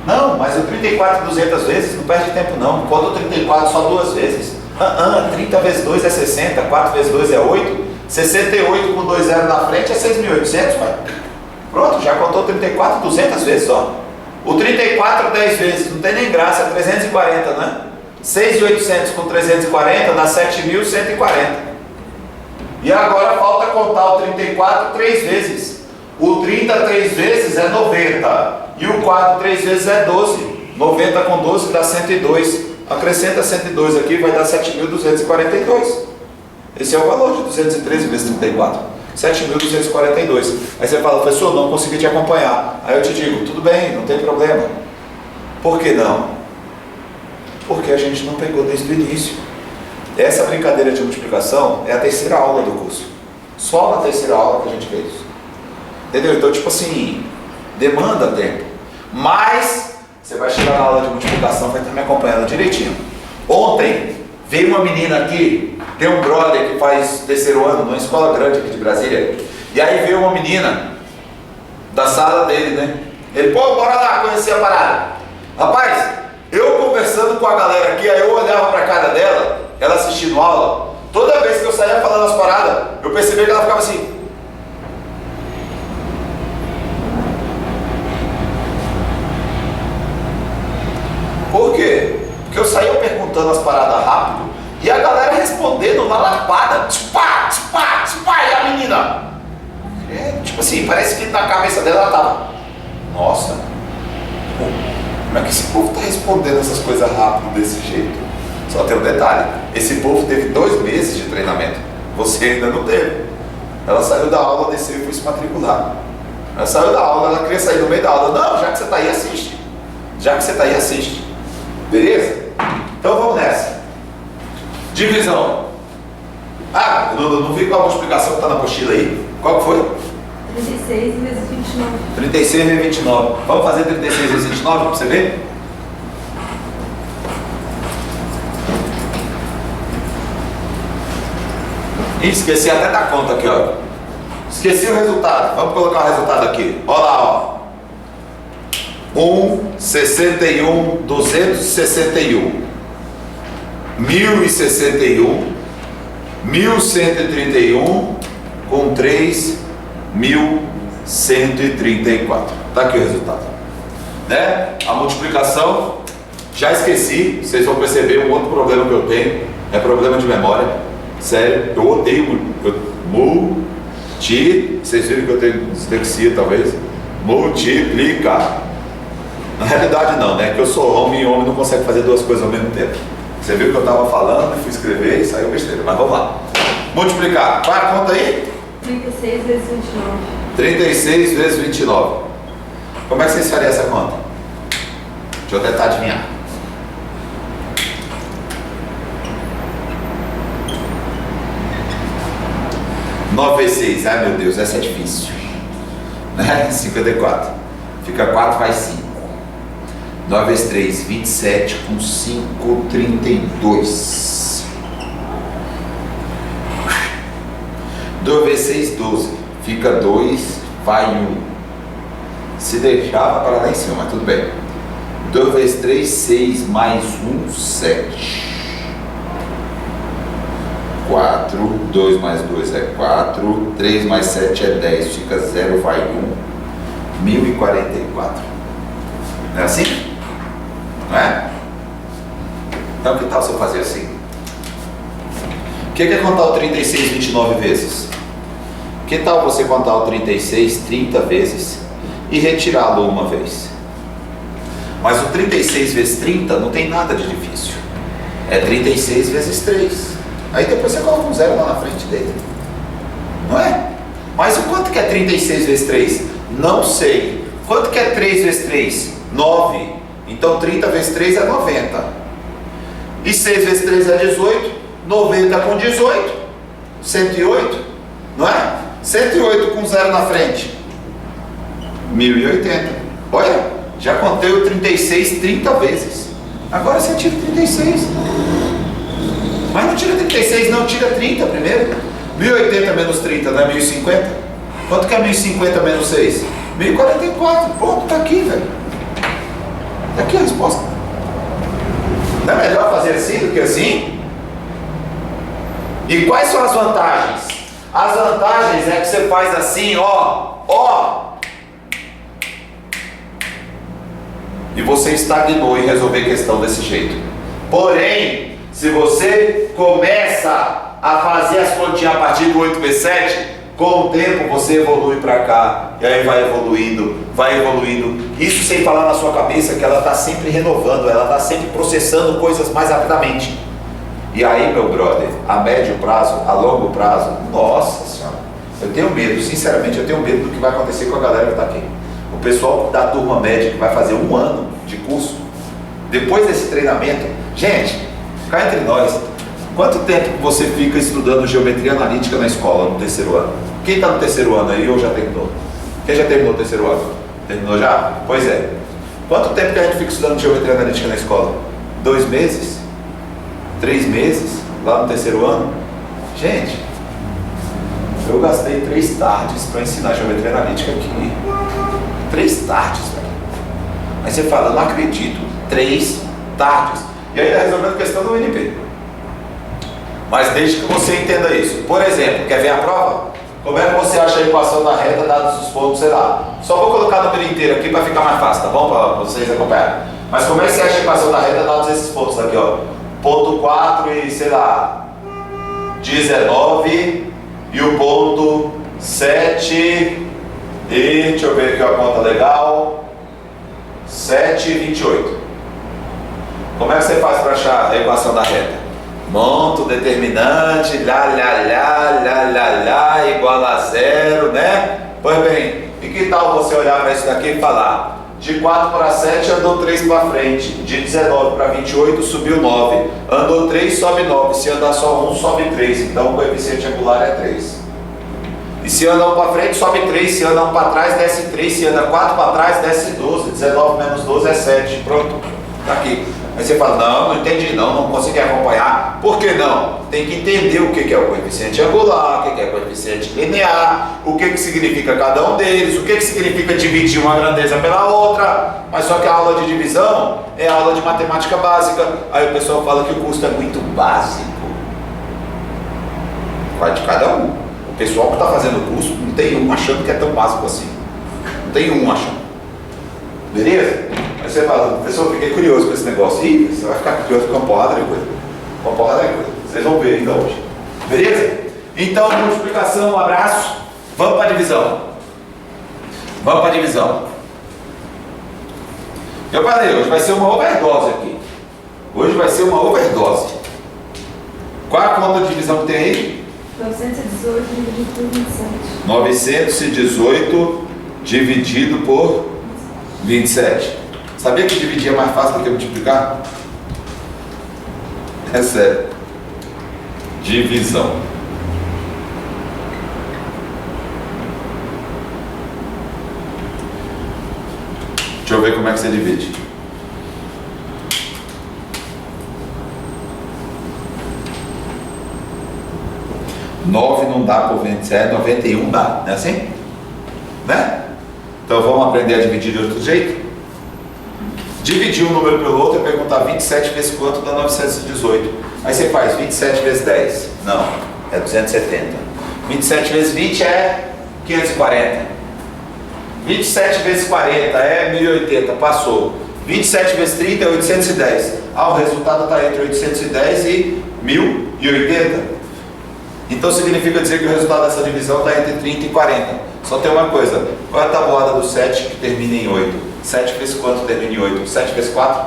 Speaker 1: Não, mas o 34 200 vezes não perde tempo não. Conta o 34 só 2 vezes. 30 vezes 2 é 60, 4 vezes 2 é 8, 68 com 2 zeros na frente é 6.800, vai. Pronto, já contou 34 200 vezes, ó. O 34 10 vezes, não tem nem graça, é 340, né? 6.800 com 340 dá 7.140. E agora falta contar o 34 3 vezes. O 30 3 vezes é 90. E o 4 3 vezes é 12. 90 com 12 dá 102. Acrescenta 102 aqui, vai dar 7.242. Esse é o valor de 213 vezes 34. 7.242. Aí você fala, professor, não consegui te acompanhar. Aí eu te digo, tudo bem, não tem problema. Por que não? Porque a gente não pegou desde o início. Essa brincadeira de multiplicação é a terceira aula do curso. Só na terceira aula que a gente fez. Entendeu? Então, tipo assim, demanda tempo. Mas você vai chegar na aula de multiplicação, vai estar me acompanhando direitinho. Ontem veio uma menina aqui, tem um brother que faz terceiro ano numa escola grande aqui de Brasília. E aí veio uma menina da sala dele, né? Ele, pô, bora lá conhecer a parada. Rapaz, eu conversando com a galera aqui, aí eu olhava pra cara dela, ela assistindo aula, toda vez que eu saía falando as paradas, eu percebi que ela ficava assim. Por quê? Porque eu saía perguntando as paradas rápido e a galera respondendo na lapada, tchupá, tchupá, tchupá, e a menina, tipo assim, parece que na cabeça dela ela tava, nossa, pô, como é que esse povo tá respondendo essas coisas rápido desse jeito? Só tem um detalhe, esse povo teve 2 meses de treinamento, você ainda não teve. Ela saiu da aula, desceu e foi se matricular. Ela saiu da aula, ela queria sair no meio da aula. Não, já que você está aí, assiste. Já que você está aí, assiste. Beleza? Então vamos nessa. Divisão. Ah, não vi qual a multiplicação que está na apostila aí. Qual que foi?
Speaker 2: 36 vezes 29.
Speaker 1: 36 vezes 29. Vamos fazer 36 vezes 29 para você ver? Ih, esqueci até da conta aqui, ó. Esqueci o resultado. Vamos colocar o resultado aqui. Olha lá, ó. 61, 261, 1061, 1131 com 3.134. Tá aqui o resultado, né? A multiplicação, já esqueci. Vocês vão perceber um outro problema que eu tenho, é problema de memória. Sério, eu odeio vocês viram que eu tenho dislexia talvez. Multiplicar. Na realidade não, né? Que eu sou homem e homem não consegue fazer duas coisas ao mesmo tempo. Você viu que eu estava falando, fui escrever e saiu besteira. Mas vamos lá. Multiplicar. Qual é a conta aí?
Speaker 2: 36 vezes 29.
Speaker 1: 36 vezes 29. Como é que vocês fariam essa conta? Deixa eu tentar adivinhar. 9 vezes 6. Ai meu Deus, essa é difícil. Né? 54. Fica 4, vai 5. 9 vezes 3, 27 com 5, 32. 2 vezes 6, 12. Fica 2, vai 1. Se deixava para lá em cima, mas tudo bem. 2 vezes 3, 6, mais 1, 7. 4, 2 mais 2 é 4, 3 mais 7 é 10, fica 0, vai 1, 1044. Não é assim? Não é? Então que tal se eu fazer assim? O que é contar o 36 29 vezes? Que tal você contar o 36 30 vezes e retirá-lo uma vez? Mas o 36 vezes 30 não tem nada de difícil. É 36 vezes 3. Aí depois você coloca um zero lá na frente dele. Não é? Mas o quanto que é 36 vezes 3? Não sei. Quanto que é 3 vezes 3? 9. Então 30 vezes 3 é 90. E 6 vezes 3 é 18. 90 com 18. 108. Não é? 108 com 0 na frente. 1080. Olha, já contei o 36 30 vezes. Agora você tira 36. Mas não tira 36, não, tira 30 primeiro. 1080 menos 30 não é 1050? Quanto que é 1050 menos 6? 1044. Pronto, tá aqui, velho. Tá aqui a resposta. Não é melhor fazer assim do que assim? E quais são as vantagens? As vantagens é que você faz assim, ó. E você estagnou em resolver questão desse jeito. Porém, se você começa a fazer as continhas a partir do 8V7, com o tempo você evolui para cá, e aí vai evoluindo. Isso sem falar na sua cabeça que ela está sempre renovando, ela está sempre processando coisas mais rapidamente. E aí, meu brother, a médio prazo, a longo prazo, nossa senhora, eu tenho medo, sinceramente, eu tenho medo do que vai acontecer com a galera que está aqui. O pessoal da turma média que vai fazer 1 ano de curso, depois desse treinamento, gente, cá entre nós, quanto tempo você fica estudando geometria analítica na escola no terceiro ano? Quem está no terceiro ano aí ou já terminou? Quem já terminou o terceiro ano? Terminou já? Pois é. Quanto tempo que a gente fica estudando geometria analítica na escola? 2 meses? 3 meses? Lá no terceiro ano? Gente, eu gastei 3 tardes para ensinar geometria analítica aqui. 3 tardes, velho. Aí você fala, não acredito. 3 tardes. E aí está resolvendo a questão do UNP. Mas desde que você entenda isso. Por exemplo, quer ver a prova? Como é que você acha a equação da reta dados os pontos, sei lá. Só vou colocar o número inteiro aqui para ficar mais fácil, tá bom? Para vocês acompanharem. Mas como é que você acha a equação da reta dados esses pontos aqui, ó? Ponto 4 e, sei lá, 19 e o ponto 7 e, deixa eu ver aqui a conta legal, 7 e 28. Como é que você faz para achar a equação da reta? Monta o determinante, lá, igual a zero, né? Pois bem, e que tal você olhar para isso daqui e falar: de 4 para 7 andou 3 para frente, de 19 para 28 subiu 9, andou 3, sobe 9, se andar só 1, sobe 3, então o coeficiente angular é 3. E se anda 1 para frente, sobe 3, se anda 1 para trás, desce 3, se anda 4 para trás, desce 12, 19 menos 12 é 7, pronto, tá aqui. Aí você fala: não entendi não consegui acompanhar. Por que não? Tem que entender o que é o coeficiente angular, o que é o coeficiente linear, o que significa cada um deles, o que significa dividir uma grandeza pela outra. Mas só que a aula de divisão é a aula de matemática básica. Aí o pessoal fala que o curso é muito básico. Vai de cada um. O pessoal que está fazendo o curso não tem um achando que é tão básico assim. Não tem um achando. Beleza? Aí você fala: professor, fiquei curioso com esse negócio. Ih, você vai ficar curioso com uma porrada de coisa. Uma porrada de coisa. Vocês vão ver ainda hoje. Beleza? Então, multiplicação, um abraço. Vamos para a divisão. Vamos para a divisão. Eu falei, hoje vai ser uma overdose aqui. Hoje vai ser uma overdose. Qual a conta de divisão que tem aí?
Speaker 2: 918 dividido por 27.
Speaker 1: 918 dividido por 27. Sabia que dividir é mais fácil do que multiplicar? É sério. Divisão. Deixa eu ver como é que você divide. Nove não dá por 27, 91 dá, não é assim? Né? Então vamos aprender a dividir de outro jeito? Dividir um número pelo outro é perguntar 27 vezes quanto dá 918. Aí você faz 27 vezes 10. Não, é 270. 27 vezes 20 é 540. 27 vezes 40 é 1080, passou. 27 vezes 30 é 810. O resultado está entre 810 e 1080. Então significa dizer que o resultado dessa divisão está entre 30 e 40. Só tem uma coisa: qual é a tabuada do 7 que termina em 8? 7 vezes quanto termina em 8? 7 vezes 4?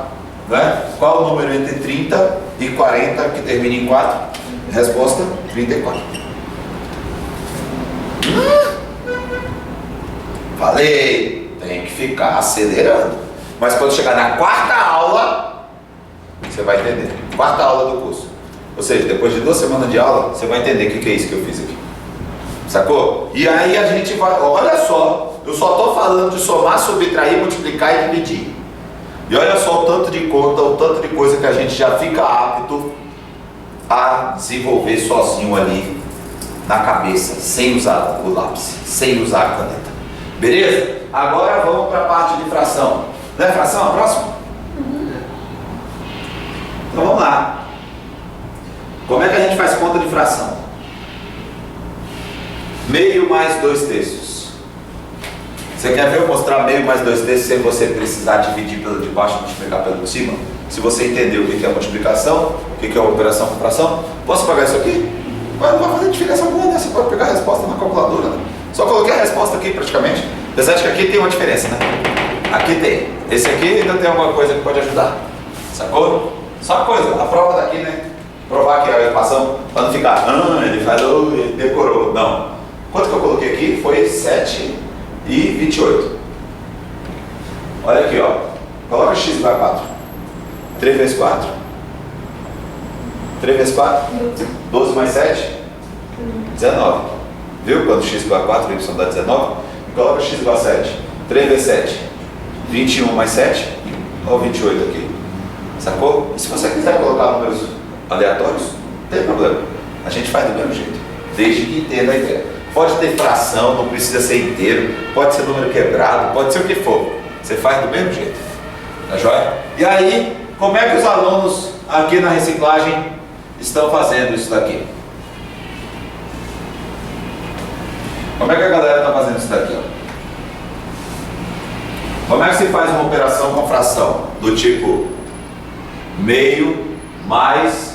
Speaker 1: Né? Qual o número entre 30 e 40 que termina em 4? Resposta: 34. Falei, tem que ficar acelerando. Mas quando chegar na quarta aula, você vai entender. Quarta aula do curso. Ou seja, depois de 2 semanas de aula, você vai entender o que é isso que eu fiz aqui. Sacou? E aí a gente vai, olha só, eu só estou falando de somar, subtrair, multiplicar e dividir. E olha só o tanto de conta, o tanto de coisa que a gente já fica apto a desenvolver sozinho ali na cabeça, sem usar o lápis, sem usar a caneta. Beleza? Agora vamos para a parte de fração. Não é fração a próxima? Então vamos lá. Como é que a gente faz conta de fração? Meio mais 2 terços. Você quer ver eu mostrar meio mais 2 terços sem você precisar dividir pelo de baixo e multiplicar pelo de cima? Se você entendeu o que é multiplicação, o que é uma operação com fração, posso pagar isso aqui? Mas não vai fazer diferença alguma, né? Você pode pegar a resposta na calculadora, né? Só coloquei a resposta aqui praticamente. Apesar de que aqui tem uma diferença, né? Aqui tem. Esse aqui ainda tem alguma coisa que pode ajudar. Sacou? Só uma coisa, a prova daqui, né? Provar que é a equação, para não ficar, ele falou, ele decorou. Não. Quanto que eu coloquei aqui? Foi 7 e 28. Olha aqui, ó. Coloca x igual a 4. 3 vezes 4. 3 vezes 4? 12 mais 7? 19. Viu? Quando x igual a 4, y dá 19. E coloca x igual a 7. 3 vezes 7. 21 mais 7. Olha o 28 aqui. Sacou? E se você quiser colocar números aleatórios, não tem problema. A gente faz do mesmo jeito. Desde que entenda a ideia. Pode ter fração, não precisa ser inteiro. Pode ser número quebrado, pode ser o que for. Você faz do mesmo jeito. Tá joia? E aí, como é que os alunos aqui na reciclagem estão fazendo isso daqui? Como é que a galera está fazendo isso daqui? Ó? Como é que se faz uma operação com fração? Do tipo meio mais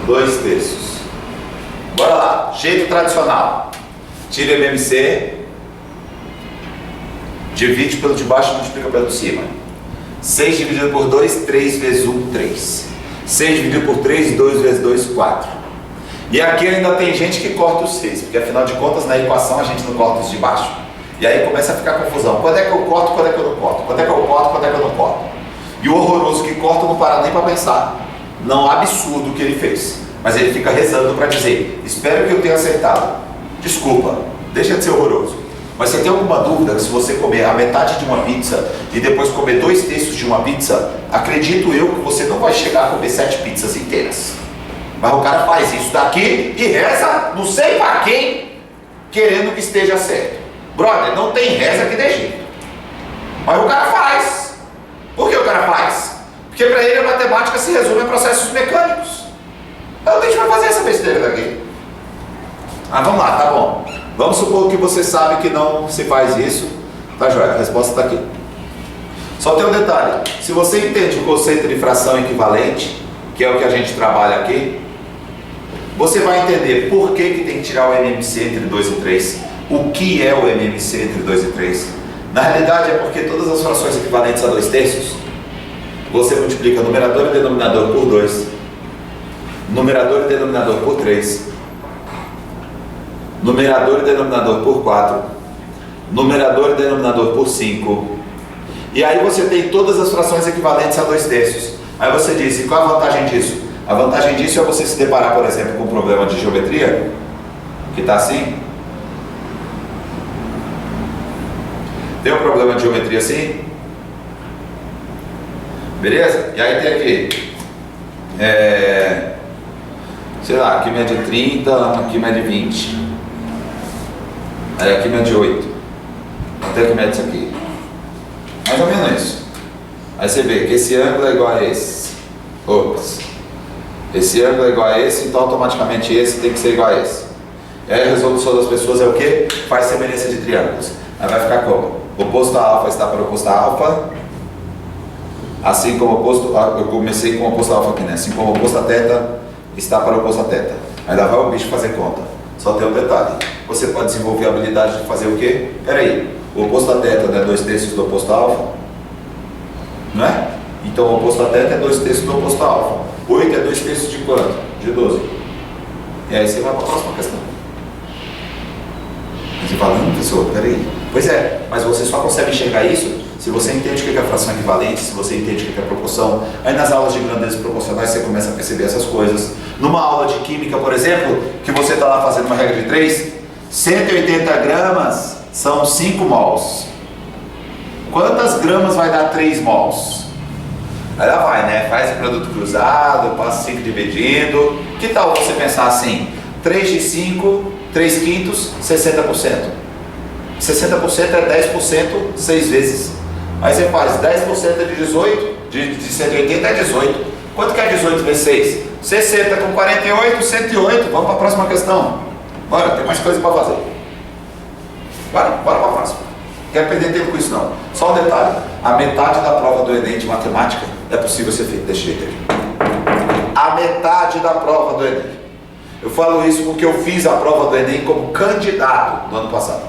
Speaker 1: 2 terços. Bora lá, jeito tradicional. Tira MMC, divide pelo de baixo e multiplica pelo de cima. 6 dividido por 2, 3 vezes 1, 3. 6 dividido por 3, 2 vezes 2, 4. E aqui ainda tem gente que corta os 6, porque afinal de contas na equação a gente não corta os de baixo. E aí começa a ficar confusão. Quando é que eu corto, quando é que eu não corto? Quando é que eu corto, quando é que eu não corto? E o horroroso que corta não para nem para pensar. Não absurdo o que ele fez. Mas ele fica rezando para dizer, espero que eu tenha acertado. Desculpa, deixa de ser horroroso. Mas você tem alguma dúvida que se você comer a metade de uma pizza e depois comer 2/3 de uma pizza, acredito eu que você não vai chegar a comer 7 pizzas inteiras. Mas o cara faz isso daqui e reza, não sei para quem, querendo que esteja certo. Brother, não tem reza que dê jeito. Mas o cara faz. Por que o cara faz? Porque para ele a matemática se resume a processos mecânicos. Então a gente vai fazer essa besteira daqui. Ah, vamos lá, tá bom. Vamos supor que você sabe que não se faz isso. Tá joia, a resposta está aqui. Só tem um detalhe. Se você entende o conceito de fração equivalente, que é o que a gente trabalha aqui, você vai entender por que tem que tirar o MMC entre 2 e 3. O que é o MMC entre 2 e 3? Na realidade é porque todas as frações equivalentes a 2/3, você multiplica numerador e denominador por 2, numerador e denominador por 3, numerador e denominador por 4, numerador e denominador por 5. E aí você tem todas as frações equivalentes a 2/3. Aí você diz, e qual a vantagem disso? A vantagem disso é você se deparar, por exemplo, com um problema de geometria, que está assim. Tem um problema de geometria assim? Beleza? E aí tem aqui, sei lá, aqui mede 30, aqui mede 20. Aí aqui mede 8. Até que mede isso aqui. Mais ou menos isso. Aí você vê que esse ângulo é igual a esse. Ops. Esse ângulo é igual a esse, então automaticamente esse tem que ser igual a esse. E aí a resolução das pessoas é o quê? Faz semelhança de triângulos. Aí vai ficar como? Oposto a alfa está para oposto a alfa. Assim como oposto a, eu comecei com oposto a alfa aqui, né? Assim como oposto a θ está para oposto a θ. Aí lá vai o bicho fazer conta. Só tem um detalhe. Você pode desenvolver a habilidade de fazer o quê? Peraí, o oposto a θ não é 2/3 do oposto a alfa? Não é? Então o oposto a θ é 2/3 do oposto a alfa. 8 é 2/3 de quanto? De 12. E aí você vai para a próxima questão. Você fala, não, professor, peraí. Pois é, mas você só consegue enxergar isso se você entende o que é fração equivalente, se você entende o que é proporção. Aí nas aulas de grandezas proporcionais você começa a perceber essas coisas. Numa aula de química, por exemplo, que você está lá fazendo uma regra de 3, 180 gramas são 5 mols. Quantas gramas vai dar 3 mols? Aí lá vai, né? Faz o produto cruzado, passa 5 dividindo. Que tal você pensar assim? 3 de 5, 3 quintos, 60%. 60% é 10% 6 vezes. Aí você faz 10% de 18, de 180 é 18. Quanto que é 18 vezes 6? 60 com 48, 108. Vamos para a próxima questão. Bora, tem mais coisa para fazer. Bora para a próxima. Não quero perder tempo com isso não. Só um detalhe. A metade da prova do Enem de matemática é possível ser feita desse jeito aqui. A metade da prova do Enem. Eu falo isso porque eu fiz a prova do Enem como candidato no ano passado.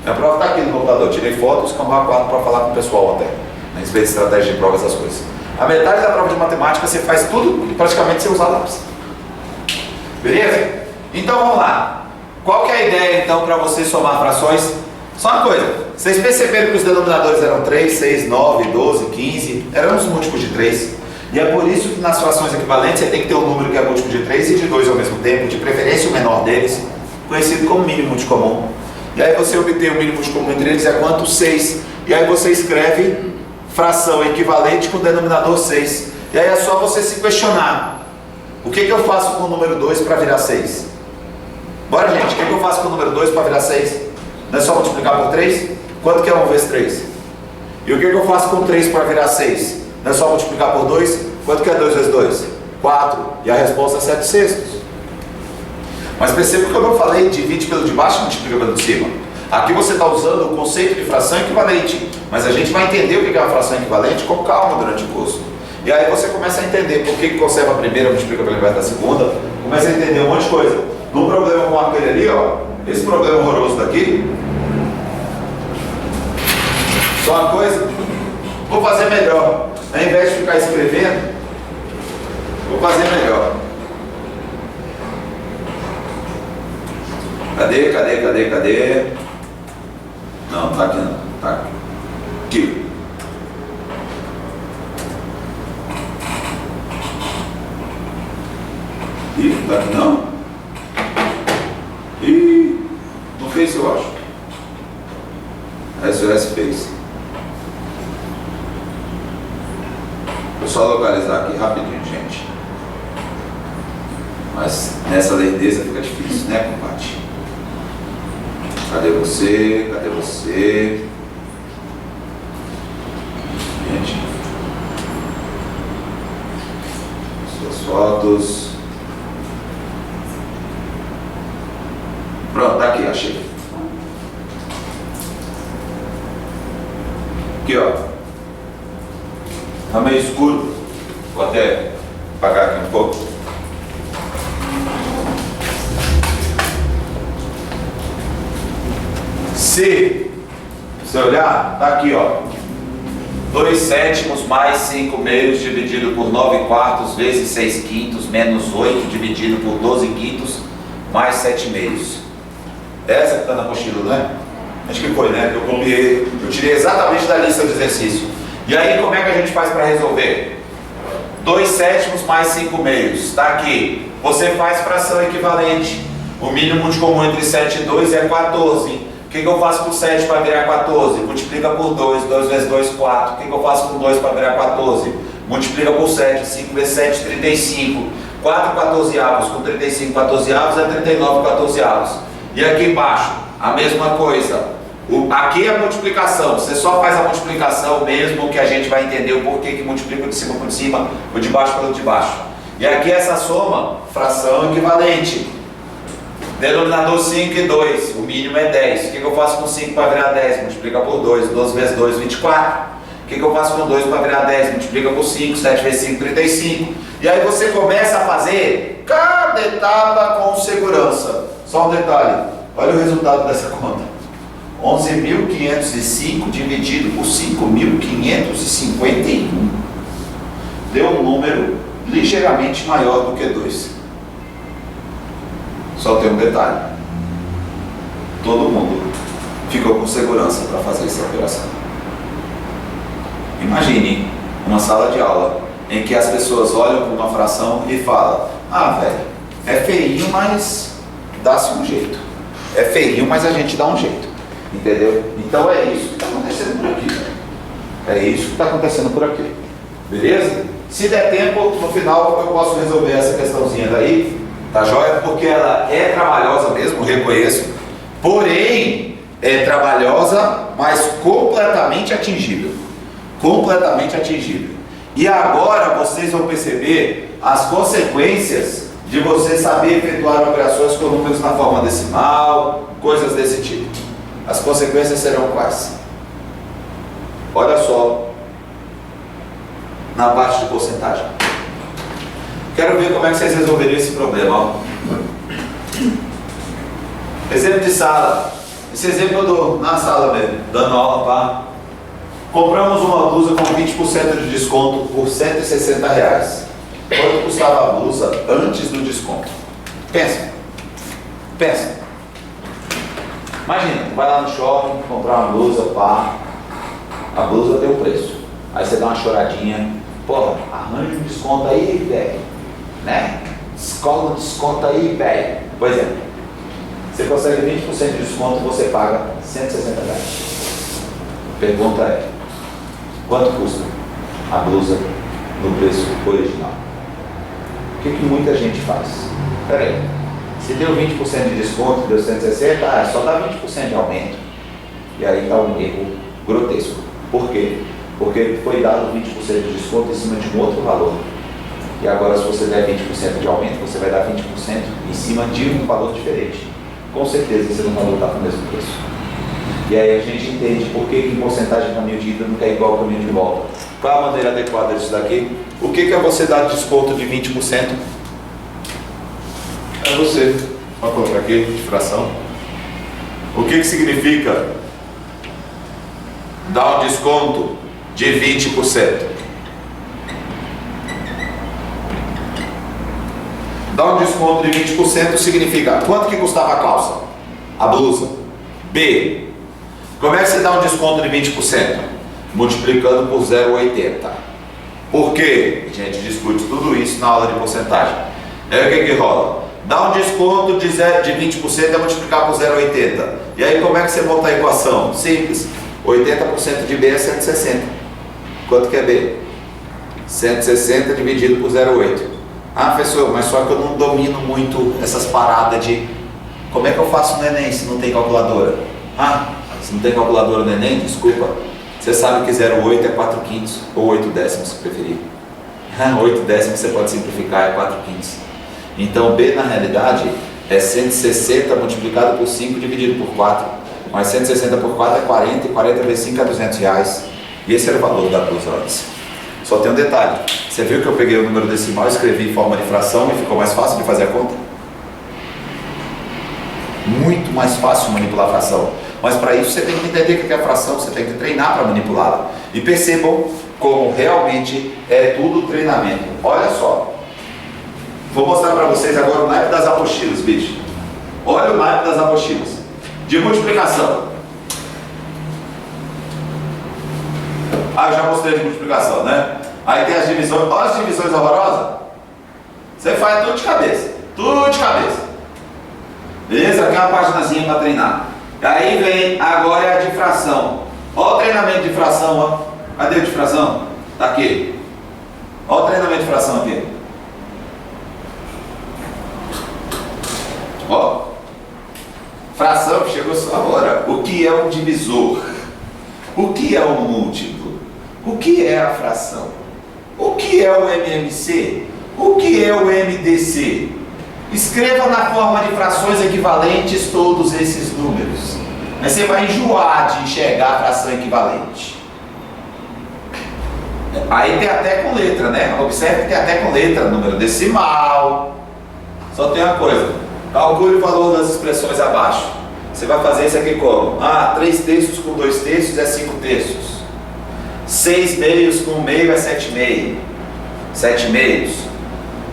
Speaker 1: Minha prova está aqui no computador. Tirei fotos, Canva 4 para falar com o pessoal até. A respeito de estratégia de prova, essas coisas. A metade da prova de matemática você faz tudo praticamente sem usar lápis. Beleza? Então vamos lá. Qual que é a ideia então para você somar frações? Só uma coisa. Vocês perceberam que os denominadores eram 3, 6, 9, 12, 15. Eram os múltiplos de 3. E é por isso que nas frações equivalentes você tem que ter um número que é múltiplo de 3 e de 2 ao mesmo tempo. De preferência o menor deles, conhecido como mínimo de comum. E aí você obtém o mínimo de comum entre eles é quanto? 6. E aí você escreve fração equivalente com o denominador 6. E aí é só você se questionar. O que eu faço com o número 2 para virar 6? Bora, gente. O que eu faço com o número 2 para virar 6? Não é só multiplicar por 3? Quanto que é 1 vezes 3? E o que eu faço com 3 para virar 6? Não é só multiplicar por 2? Quanto que é 2 vezes 2? 4. E a resposta é 7/6. Mas perceba que, como eu falei, divide pelo de baixo e multiplica pelo de cima. Aqui você está usando o conceito de fração equivalente. Mas a gente vai entender o que é uma fração equivalente com calma durante o curso. E aí você começa a entender por que conserva a primeira, multiplica pelo inverso da segunda. Começa a entender um monte de coisa. Num problema como aquele ali, ó, esse problema horroroso daqui. Só uma coisa, vou fazer melhor. Ao invés de ficar escrevendo, Vou fazer melhor. Cadê? Não, tá aqui não. Tá aqui. Ih, tá aqui não. Ih, não fez, eu acho. SOS fez. Vou só localizar aqui rapidinho, gente. Mas nessa lerdeza fica difícil, né, compadre? Cadê você? Gente. Suas fotos. Pronto, tá aqui, achei. Aqui, ó. Tá meio escuro. Vou até apagar aqui um pouco. Se você olhar, tá aqui, ó. 2/7 mais 5/2 dividido por 9/4 vezes 6/5 menos 8 dividido por 12/5 mais 7/2. Essa que está na apostila, não é? Acho que foi, né? Que eu copiei, eu tirei exatamente da lista de exercício. E aí, como é que a gente faz para resolver? 2/7 mais 5/2, está aqui. Você faz fração equivalente. O mínimo de comum entre 7 e 2 é 14. O que eu faço com 7 para virar 14? Multiplica por 2, 2 vezes 2, 4. O que eu faço com 2 para virar 14? Multiplica por 7, 5 vezes 7, 35. 4 14avos com 35 14avos é 39 14avos. E aqui embaixo, a mesma coisa. Aqui é a multiplicação, você só faz a multiplicação mesmo que a gente vai entender o porquê que multiplica o de cima por cima, o de baixo pelo de baixo. E aqui essa soma, fração equivalente. Denominador 5 e 2, o mínimo é 10. O que eu faço com 5 para virar 10? Multiplica por 2, 12 vezes 2, 24. O que eu faço com 2 para virar 10? Multiplica por 5, 7 vezes 5, 35. E aí você começa a fazer cada etapa com segurança. Só um detalhe, olha o resultado dessa conta. 11.505 dividido por 5.551. Deu um número ligeiramente maior do que 2. Só tem um detalhe. Todo mundo ficou com segurança para fazer essa operação. Imagine uma sala de aula em que as pessoas olham para uma fração e falam: ah, velho, é feinho, mas dá-se um jeito. É feinho, mas a gente dá um jeito. Entendeu? Então é isso que está acontecendo por aqui. É isso que está acontecendo por aqui. Beleza? Se der tempo, no final eu posso resolver essa questãozinha daí. Tá joia? Porque ela é trabalhosa mesmo, reconheço. Porém, é trabalhosa, mas completamente atingível. Completamente atingível. E agora vocês vão perceber as consequências de você saber efetuar operações com números na forma decimal, coisas desse tipo. As consequências serão quais? Olha só, na parte de porcentagem. Quero ver como é que vocês resolveriam esse problema. Ó. Exemplo de sala. Esse exemplo eu dou na sala mesmo, dando aula, pá. Compramos uma blusa com 20% de desconto por R$160. Quanto custava a blusa antes do desconto? Pensa. Imagina, tu vai lá no shopping, comprar uma blusa, pá. A blusa tem um preço. Aí você dá uma choradinha. Porra, arranja um desconto aí, velho. Né? Escola um desconto aí, velho. Por exemplo, você consegue 20% de desconto, você paga R$160. Pergunta é: quanto custa a blusa no preço original? O que muita gente faz? Pera aí, se deu 20% de desconto, deu 160, só dá 20% de aumento. E aí está um erro grotesco. Por quê? Porque foi dado 20% de desconto em cima de um outro valor. E agora, se você der 20% de aumento, você vai dar 20% em cima de um valor diferente. Com certeza você não vai voltar para o mesmo preço. E aí a gente entende por que em porcentagem caminho de ida nunca é igual ao caminho de volta. Qual a maneira adequada disso daqui? O que é você dar desconto de 20%? É você. Vou colocar aqui de fração. O que significa dar um desconto de 20%? Dá um desconto de 20% significa quanto que custava a calça? A blusa. B. Como é que você dá um desconto de 20%? Multiplicando por 0,80. Por quê? A gente discute tudo isso na aula de porcentagem. Aí o que rola? Dá um desconto de 20% é multiplicar por 0,80. E aí como é que você monta a equação? Simples. 80% de B é 160. Quanto que é B? 160 dividido por 0,8. Ah, professor, mas só que eu não domino muito essas paradas de como é que eu faço no Enem se não tem calculadora? Ah, se não tem calculadora no Enem, desculpa. Você sabe que 0,8 é 4/5 ou 8 décimos, se preferir. 8 décimos você pode simplificar, é 4/5. Então B na realidade é 160 multiplicado por 5 dividido por 4. Mas 160 por 4 é 40 e 40 vezes 5 é R$200. E esse era o valor da blusa antes. Só tem um detalhe. Você viu que eu peguei o número decimal, escrevi em forma de fração e ficou mais fácil de fazer a conta? Muito mais fácil manipular a fração. Mas para isso você tem que entender o que é a fração, você tem que treinar para manipulá-la. E percebam como realmente é tudo treinamento. Olha só. Vou mostrar para vocês agora o naipe das apostilas, bicho. Olha o naipe das apostilas. De multiplicação. Ah, eu já mostrei de multiplicação, né? Aí tem as divisões. Olha as divisões horrorosas. Você faz tudo de cabeça. Tudo de cabeça. Beleza? Aqui é uma paginazinha para treinar. Aí vem, agora é a de fração. Olha o treinamento de fração, ó. Cadê o de fração? Tá aqui. Olha o treinamento de fração aqui. Ó. Fração, chegou sua hora. O que é um divisor? O que é um múltiplo? O que é a fração? O que é o MMC? O que é o MDC? Escreva na forma de frações equivalentes todos esses números. Mas você vai enjoar de enxergar a fração equivalente. Aí tem até com letra, né? Observe que tem até com letra, número decimal. Só tem uma coisa. Calcule o valor das expressões abaixo. Você vai fazer isso aqui como? Ah, 3 terços com 2 terços é 5 terços. 6 meios com 1 meio é 7 meio. 7 meios.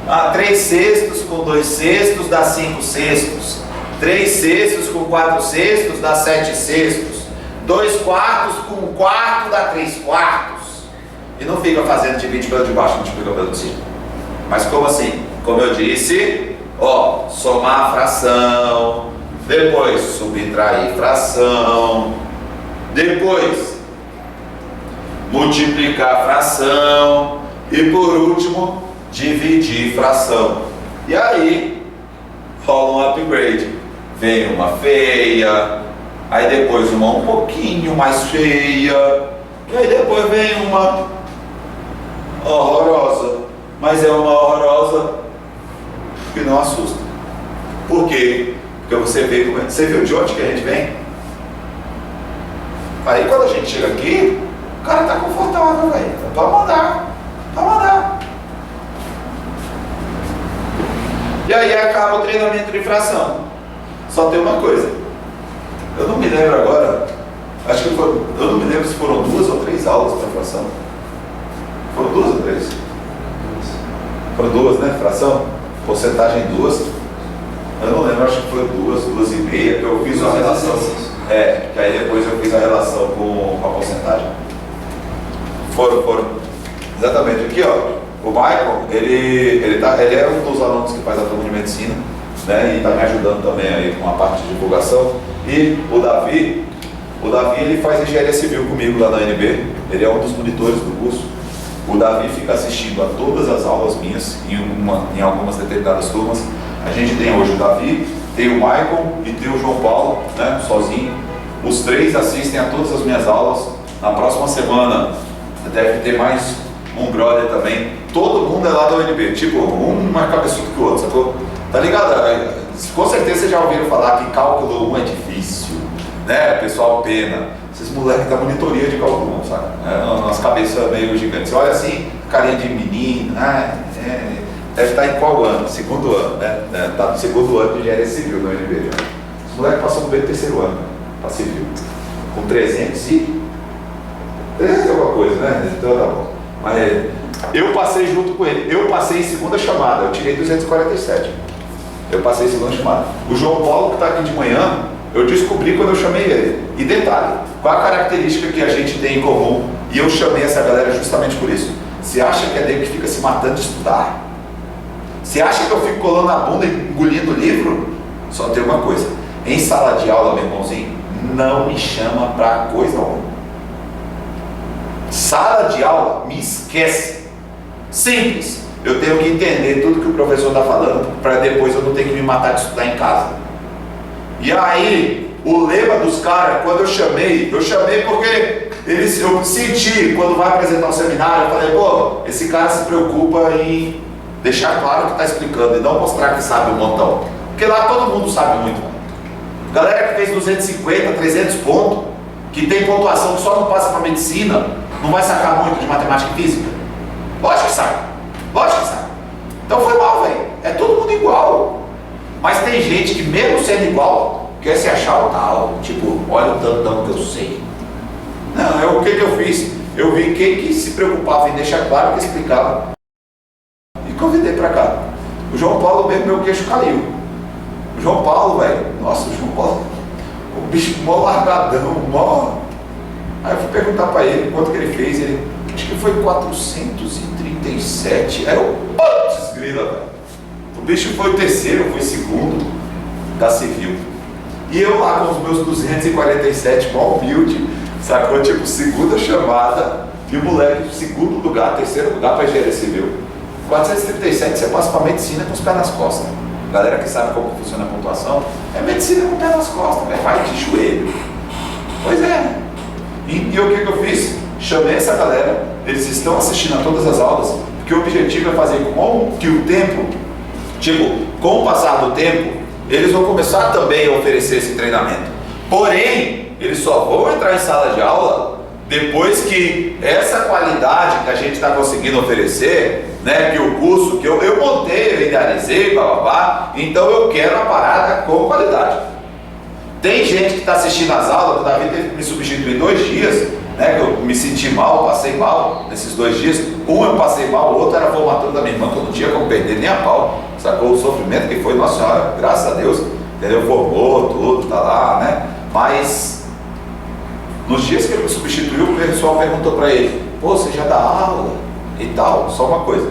Speaker 1: Ah, 3 sextos com 2 sextos dá 5 sextos. 3 sextos com 4 sextos dá 7 sextos. 2 quartos com 1 quarto dá 3 quartos. E não fica fazendo divide pelo de baixo, multiplica pelo de cima. Mas como assim? Como eu disse, ó, somar a fração, depois subtrair fração, depois multiplicar a fração e por último dividir fração. E aí rola um upgrade. Vem uma feia, aí depois uma um pouquinho mais feia, e aí depois vem uma horrorosa. Mas é uma horrorosa que não assusta. Por quê? Porque você vê como é. Você viu de onde que a gente vem? Aí quando a gente chega aqui, o cara tá confortável, velho. Pode mandar. Pode mandar. E aí acaba o treinamento de fração. Só tem uma coisa. Eu não me lembro agora. Acho que eu não me lembro se foram 2 ou 3 aulas para fração. Foram 2 ou 3? Foram 2, né? Fração? Porcentagem 2. Eu não lembro, acho que foi 2, 2,5, que eu fiz uma relação. Que aí depois eu fiz a relação com a porcentagem. Foram. Exatamente. Aqui, ó. O Michael, ele é um dos alunos que faz a turma de medicina, né? E está me ajudando também aí com a parte de divulgação. E o Davi, ele faz engenharia civil comigo lá na UNB. Ele é um dos monitores do curso. O Davi fica assistindo a todas as aulas minhas, em algumas determinadas turmas. A gente tem hoje o Davi, tem o Michael e tem o João Paulo, né, sozinho. Os 3 assistem a todas as minhas aulas. Na próxima semana deve ter mais um brother também. Todo mundo é lá da UNB, tipo, um mais cabeçudo que o outro, sacou? Tá ligado? Com certeza vocês já ouviram falar que cálculo 1 é difícil, né? O pessoal pena. Esses moleques da monitoria de cálculo 1, sabe? Umas cabeças meio gigantes. Você olha assim, carinha de menino, deve estar em qual ano? Segundo ano, né? Tá no segundo ano de engenharia civil na UNB. Os moleques passam no meio do terceiro ano, para civil. Com 300 e alguma coisa, né? Então tá bom. Mas Eu passei junto com ele. Eu passei em segunda chamada. Eu tirei 247. Eu passei em segunda chamada. O João Paulo, que está aqui de manhã, eu descobri quando eu chamei ele. E detalhe, qual a característica que a gente tem em comum? E eu chamei essa galera justamente por isso. Você acha que é dele que fica se matando de estudar? Você acha que eu fico colando a bunda e engolindo o livro? Só tem uma coisa. Em sala de aula, meu irmãozinho, não me chama pra coisa alguma. Sala de aula, me esquece. Simples. Eu tenho que entender tudo que o professor está falando para depois eu não ter que me matar de estudar em casa. E aí, o lema dos caras, quando eu chamei porque eu senti, quando vai apresentar um seminário, eu falei, pô, esse cara se preocupa em deixar claro que está explicando e não mostrar que sabe um montão. Porque lá todo mundo sabe muito. Galera que fez 250, 300 pontos, que tem pontuação que só não passa para medicina, não vai sacar muito de matemática e física? Lógico que sabe. Lógico que sabe. Então foi mal, velho. É todo mundo igual. Mas tem gente que mesmo sendo igual, quer se achar o tal. Tipo, olha o tantão que eu sei. Não, o que eu fiz? Eu vi quem que se preocupava em deixar claro que explicava. E convidei pra cá. O João Paulo mesmo, meu queixo caiu. O João Paulo, velho. Nossa, o João Paulo. O bicho mó largadão, mó. Aí eu fui perguntar pra ele quanto que ele fez. Ele, acho que foi 437. Aí eu, putz, grila, velho. O bicho foi o terceiro, foi o segundo da civil. E eu lá com os meus 247, mó humilde, sacou? Tipo, segunda chamada, e o moleque, segundo lugar, terceiro lugar para engenharia civil. 437, você passa para medicina com os pés nas costas. Galera que sabe como funciona a pontuação, é medicina com o pé nas costas, véio. Vai de joelho. Pois é. E o que eu fiz? Chamei essa galera, eles estão assistindo a todas as aulas, porque o objetivo é fazer com que o tempo, tipo, com o passar do tempo, eles vão começar também a oferecer esse treinamento. Porém, eles só vão entrar em sala de aula depois que essa qualidade que a gente está conseguindo oferecer, né, que o curso que eu montei, eu idealizei, bababá, então eu quero a parada com qualidade. Tem gente que está assistindo as aulas, o Davi teve que me substituir 2 dias, né, que eu me senti mal, passei mal nesses 2 dias. Um eu passei mal, o outro era a formatura da minha irmã, que eu não tinha como perder nem a pau, sacou? O sofrimento que foi, Nossa Senhora, graças a Deus, entendeu? Formou tudo, tá lá, né? Mas nos dias que ele me substituiu, o pessoal perguntou para ele, pô, você já dá aula e tal? Só uma coisa,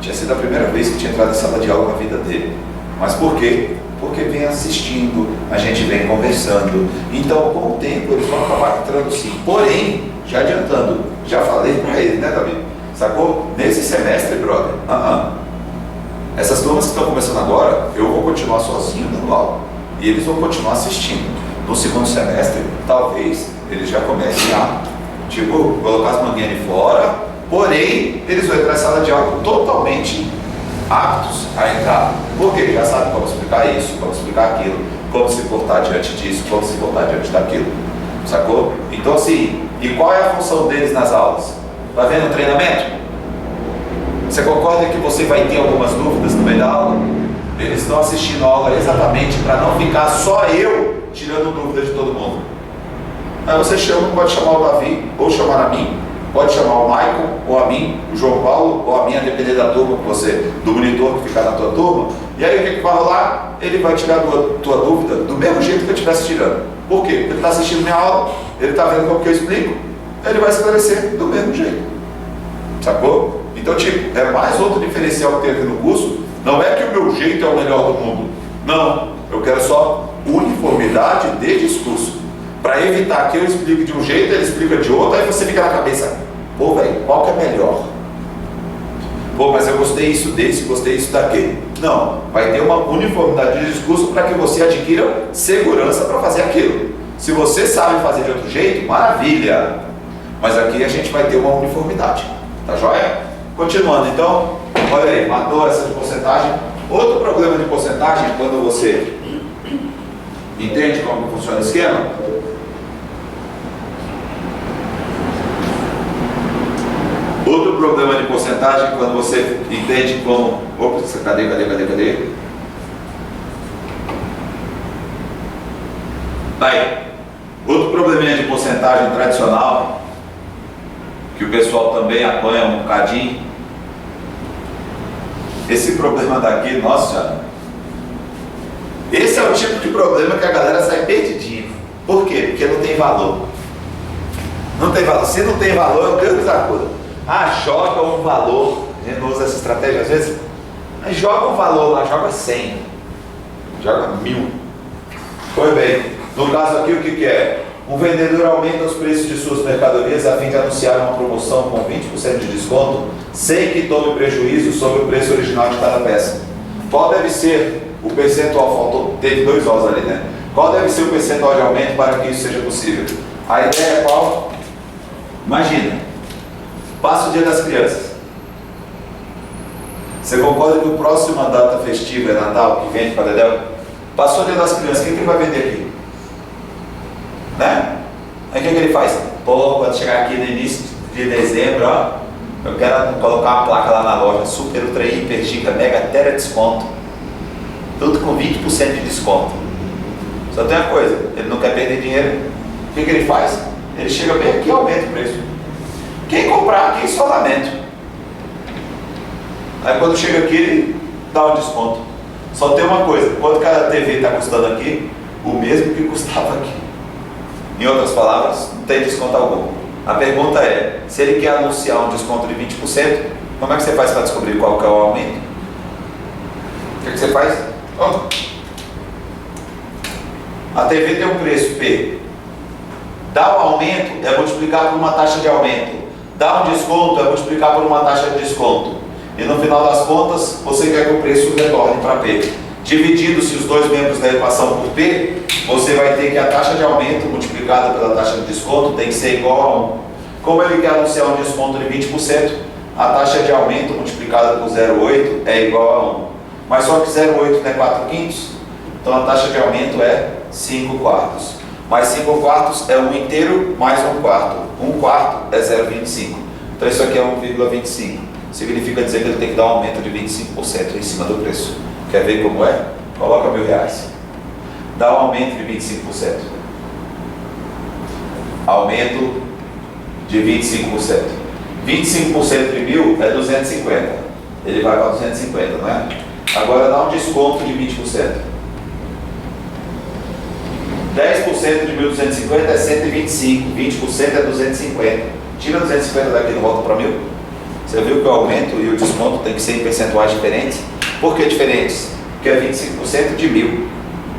Speaker 1: tinha sido a primeira vez que tinha entrado em sala de aula na vida dele. Mas por quê? Porque vem assistindo, a gente vem conversando. Então, com o tempo, eles vão acabar entrando sim. Porém, já adiantando, já falei para ele, né, Davi? Sacou? Nesse semestre, brother, essas turmas que estão começando agora, eu vou continuar sozinho dando aula. E eles vão continuar assistindo. No segundo semestre, talvez, eles já comecem a, tipo, colocar as manguinhas de fora. Porém, eles vão entrar em sala de aula totalmente aptos a entrar, porque já sabe como explicar isso, como explicar aquilo, como se portar diante disso, como se portar diante daquilo, sacou? Então assim, e qual é a função deles nas aulas? Tá vendo o treinamento? Você concorda que você vai ter algumas dúvidas no meio da aula? Eles estão assistindo a aula exatamente para não ficar só eu tirando dúvida de todo mundo. Aí você chama, pode chamar o Davi, ou chamar a mim, pode chamar o Michael, ou a mim, o João Paulo, ou a mim, a depender da turma que você, do monitor que ficar na tua turma. E aí o que vai rolar? Ele vai tirar a tua dúvida do mesmo jeito que eu estivesse tirando. Por quê? Porque ele está assistindo minha aula, ele está vendo como que eu explico, ele vai esclarecer do mesmo jeito. Sacou? Então, tipo, é mais outro diferencial que tem aqui no curso. Não é que o meu jeito é o melhor do mundo. Não. Eu quero só uniformidade de discurso. Para evitar que eu explique de um jeito, ele explica de outro, aí você fica na cabeça, pô, velho, qual que é melhor? Pô, mas eu gostei isso desse, gostei isso daquele. Não, vai ter uma uniformidade de discurso para que você adquira segurança para fazer aquilo. Se você sabe fazer de outro jeito, maravilha. Mas aqui a gente vai ter uma uniformidade. Tá joia? Continuando, então, olha aí, matou essa de porcentagem. Outro problema de porcentagem, quando você entende como funciona o esquema, outro problema de porcentagem, quando você entende como... Opa, cadê? Aí, outro probleminha de porcentagem tradicional que o pessoal também apanha um bocadinho. Esse problema daqui, nossa senhora, esse é o tipo de problema que a galera sai perdidinha. Por quê? Porque não tem valor. Não tem valor. Se não tem valor, Deus nos acuda. Joga um valor. A gente não usa essa estratégia às vezes. Mas joga um valor lá, joga 100. Joga 1000. Pois bem, no caso aqui o que é? Um vendedor aumenta os preços de suas mercadorias a fim de anunciar uma promoção com 20% de desconto, sem que tome prejuízo sobre o preço original de cada peça. Qual deve ser o percentual? Faltou, teve 2 O's ali, né? Qual deve ser o percentual de aumento para que isso seja possível? A ideia é qual? Imagina, passa o Dia das Crianças. Você concorda que a próxima data festiva é Natal, que vende para Dedéu? Passou o Dia das Crianças, o que ele vai vender aqui? Né? Aí o que ele faz? Quando chegar aqui no início de dezembro, eu quero colocar uma placa lá na loja, super, ultra, hiper, giga, mega, tera desconto. Tudo com 20% de desconto. Só tem uma coisa, ele não quer perder dinheiro. O que ele faz? Ele chega bem aqui e aumenta o preço. Quem comprar aqui, só lamento. Aí quando chega aqui, ele dá um desconto. Só tem uma coisa, quanto cada TV está custando aqui? O mesmo que custava aqui. Em outras palavras, não tem desconto algum. A pergunta é, se ele quer anunciar um desconto de 20%, como é que você faz para descobrir qual que é o aumento? O que você faz? A TV tem um preço P. Dá um aumento é multiplicar por uma taxa de aumento. Dá um desconto é multiplicar por uma taxa de desconto. E no final das contas, você quer que o preço retorne para P. Dividindo-se os dois membros da equação por P, você vai ter que a taxa de aumento multiplicada pela taxa de desconto tem que ser igual a 1. Como ele quer anunciar um desconto de 20%, a taxa de aumento multiplicada por 0,8 é igual a 1. Mas só que 0,8 não é 4 quintos, então a taxa de aumento é 5 quartos. Mais 5 quartos é 1 inteiro mais 1 quarto. 1 quarto é 0,25. Então isso aqui é 1,25. Significa dizer que ele tem que dar um aumento de 25% em cima do preço. Quer ver como é? Coloca R$1.000. Dá um aumento de 25%. Aumento de 25%. 25% de 1.000 é 250. Ele vai para 250, não é? Agora dá um desconto de 20%. 10% de 1.250 é 125. 20% é 250. Tira 250 daqui e volta para 1.000. Você viu que o aumento e o desconto tem que ser em percentuais diferentes? Por que diferentes? Porque é 25% de 1.000.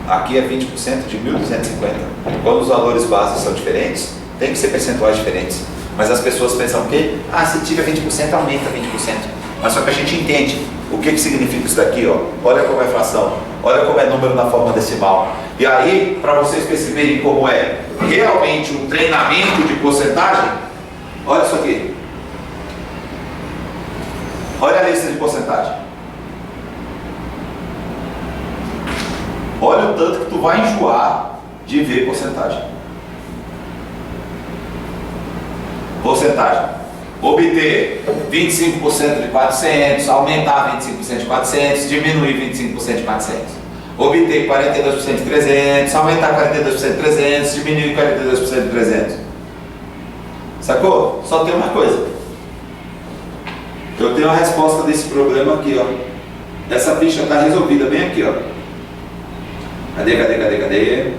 Speaker 1: Aqui é 20% de 1.250. Quando os valores básicos são diferentes, tem que ser percentuais diferentes. Mas as pessoas pensam que, se tira 20%, aumenta 20%. Mas só que a gente entende o que significa isso daqui, ó. Olha como é fração, olha como é número na forma decimal. E aí, para vocês perceberem como é realmente um treinamento de porcentagem, olha isso aqui. Olha a lista de porcentagem. Olha o tanto que tu vai enjoar de ver porcentagem. Porcentagem. Obter 25% de 400, aumentar 25% de 400, diminuir 25% de 400. Obter 42% de 300, aumentar 42% de 300, diminuir 42% de 300. Sacou? Só tem uma coisa. Eu tenho a resposta desse problema aqui, ó. Essa ficha está resolvida bem aqui, ó. Cadê?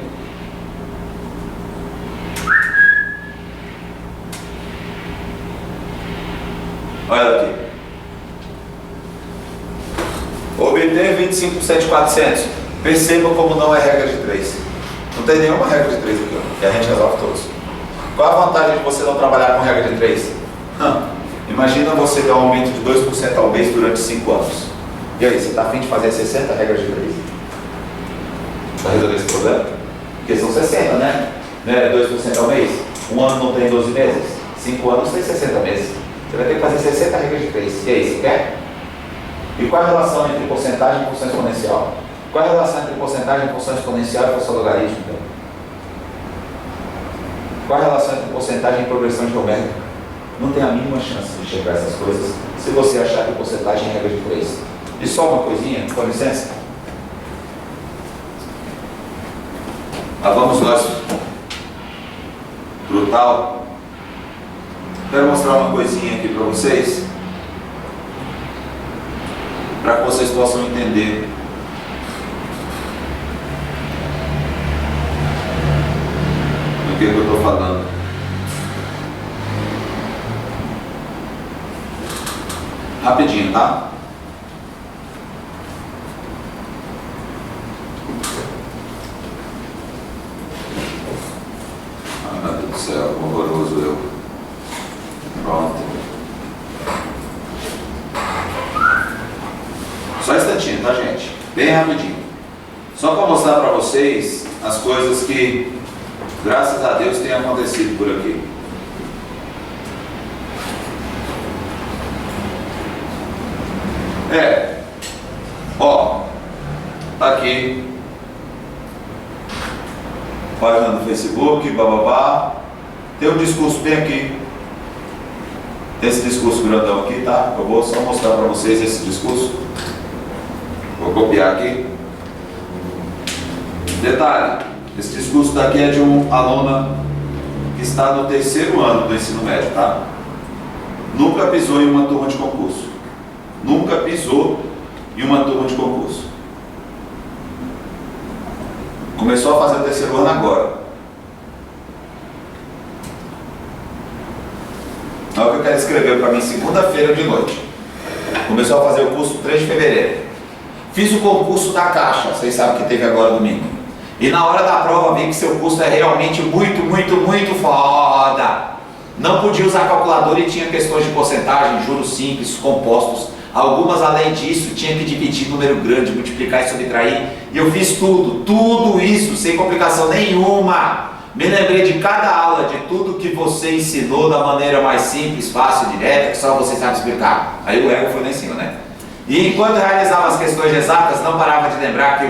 Speaker 1: Olha aqui. Obter 25% de 400. Perceba como não é regra de 3. Não tem nenhuma regra de 3 aqui, ó, que a gente resolve todos. Qual a vantagem de você não trabalhar com regra de 3? Imagina você dar um aumento de 2% ao mês durante 5 anos. E aí, você está a fim de fazer 60 regras de 3? Para resolver esse problema? Porque são 60, né? 2% ao mês. Um ano não tem 12 meses. 5 anos tem 60 meses. Você vai ter que fazer 60 regras de 3. E aí, você quer? E qual a relação entre porcentagem e função exponencial? Qual a relação entre porcentagem, função exponencial e função logarítmica? Qual a relação entre porcentagem e progressão geométrica? Não tem a mínima chance de chegar a essas coisas se você achar que porcentagem é regra de 3. E só uma coisinha, com licença. Lá vamos nós. Brutal. Quero mostrar uma coisinha aqui para vocês, para que vocês possam entender do que eu estou falando. Rapidinho, tá? Ah, meu Deus do céu, horroroso eu. Pronto. Só um instantinho, tá, gente? Bem rapidinho. Só para mostrar para vocês as coisas que, graças a Deus, têm acontecido por aqui. Ó, tá aqui, página do Facebook, bababá, tem um discurso bem aqui, tem esse discurso grandão aqui, tá? Eu vou só mostrar para vocês esse discurso, vou copiar aqui. Detalhe, esse discurso daqui é de uma aluna que está no 3º ano do ensino médio, tá? Nunca pisou em uma turma de concurso. Nunca pisou em uma turma de concurso. Começou a fazer o 3º ano agora. Olha o que eu quero escrever para mim segunda-feira de noite. Começou a fazer o curso 3 de fevereiro. Fiz o concurso da Caixa, vocês sabem que teve agora domingo. E na hora da prova vi que seu curso é realmente muito foda. Não podia usar calculadora e tinha questões de porcentagem, juros simples, compostos. Algumas, além disso, tinha que dividir número grande, multiplicar e subtrair. E eu fiz tudo isso, sem complicação nenhuma. Me lembrei de cada aula, de tudo que você ensinou da maneira mais simples, fácil, direta, que só você sabe explicar. Aí o ego foi lá em cima, né? E enquanto realizava as questões exatas, não parava de lembrar que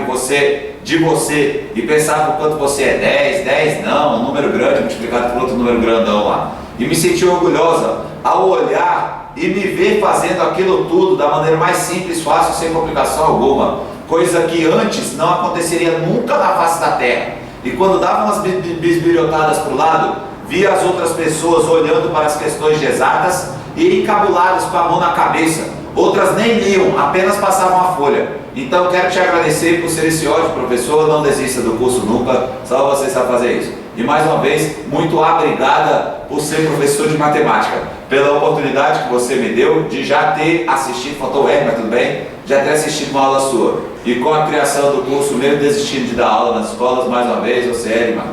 Speaker 1: de você, e pensava o quanto você é 10 não, um número grande multiplicado por outro número grandão lá. E me senti orgulhosa ao olhar e me ver fazendo aquilo tudo da maneira mais simples, fácil, sem complicação alguma. Coisa que antes não aconteceria nunca na face da terra. E quando dava umas bisbilhotadas para o lado, via as outras pessoas olhando para as questões de exatas e encabuladas com a mão na cabeça. Outras nem liam, apenas passavam a folha. Então quero te agradecer por ser esse ótimo professor, não desista do curso nunca, só você sabe fazer isso. E mais uma vez, muito obrigada por ser professor de matemática, pela oportunidade que você me deu de já ter assistido, faltou o R, mas tudo bem, já ter assistido uma aula sua. E com a criação do curso, mesmo desistindo de dar aula nas escolas, mais uma vez, você é, irmã.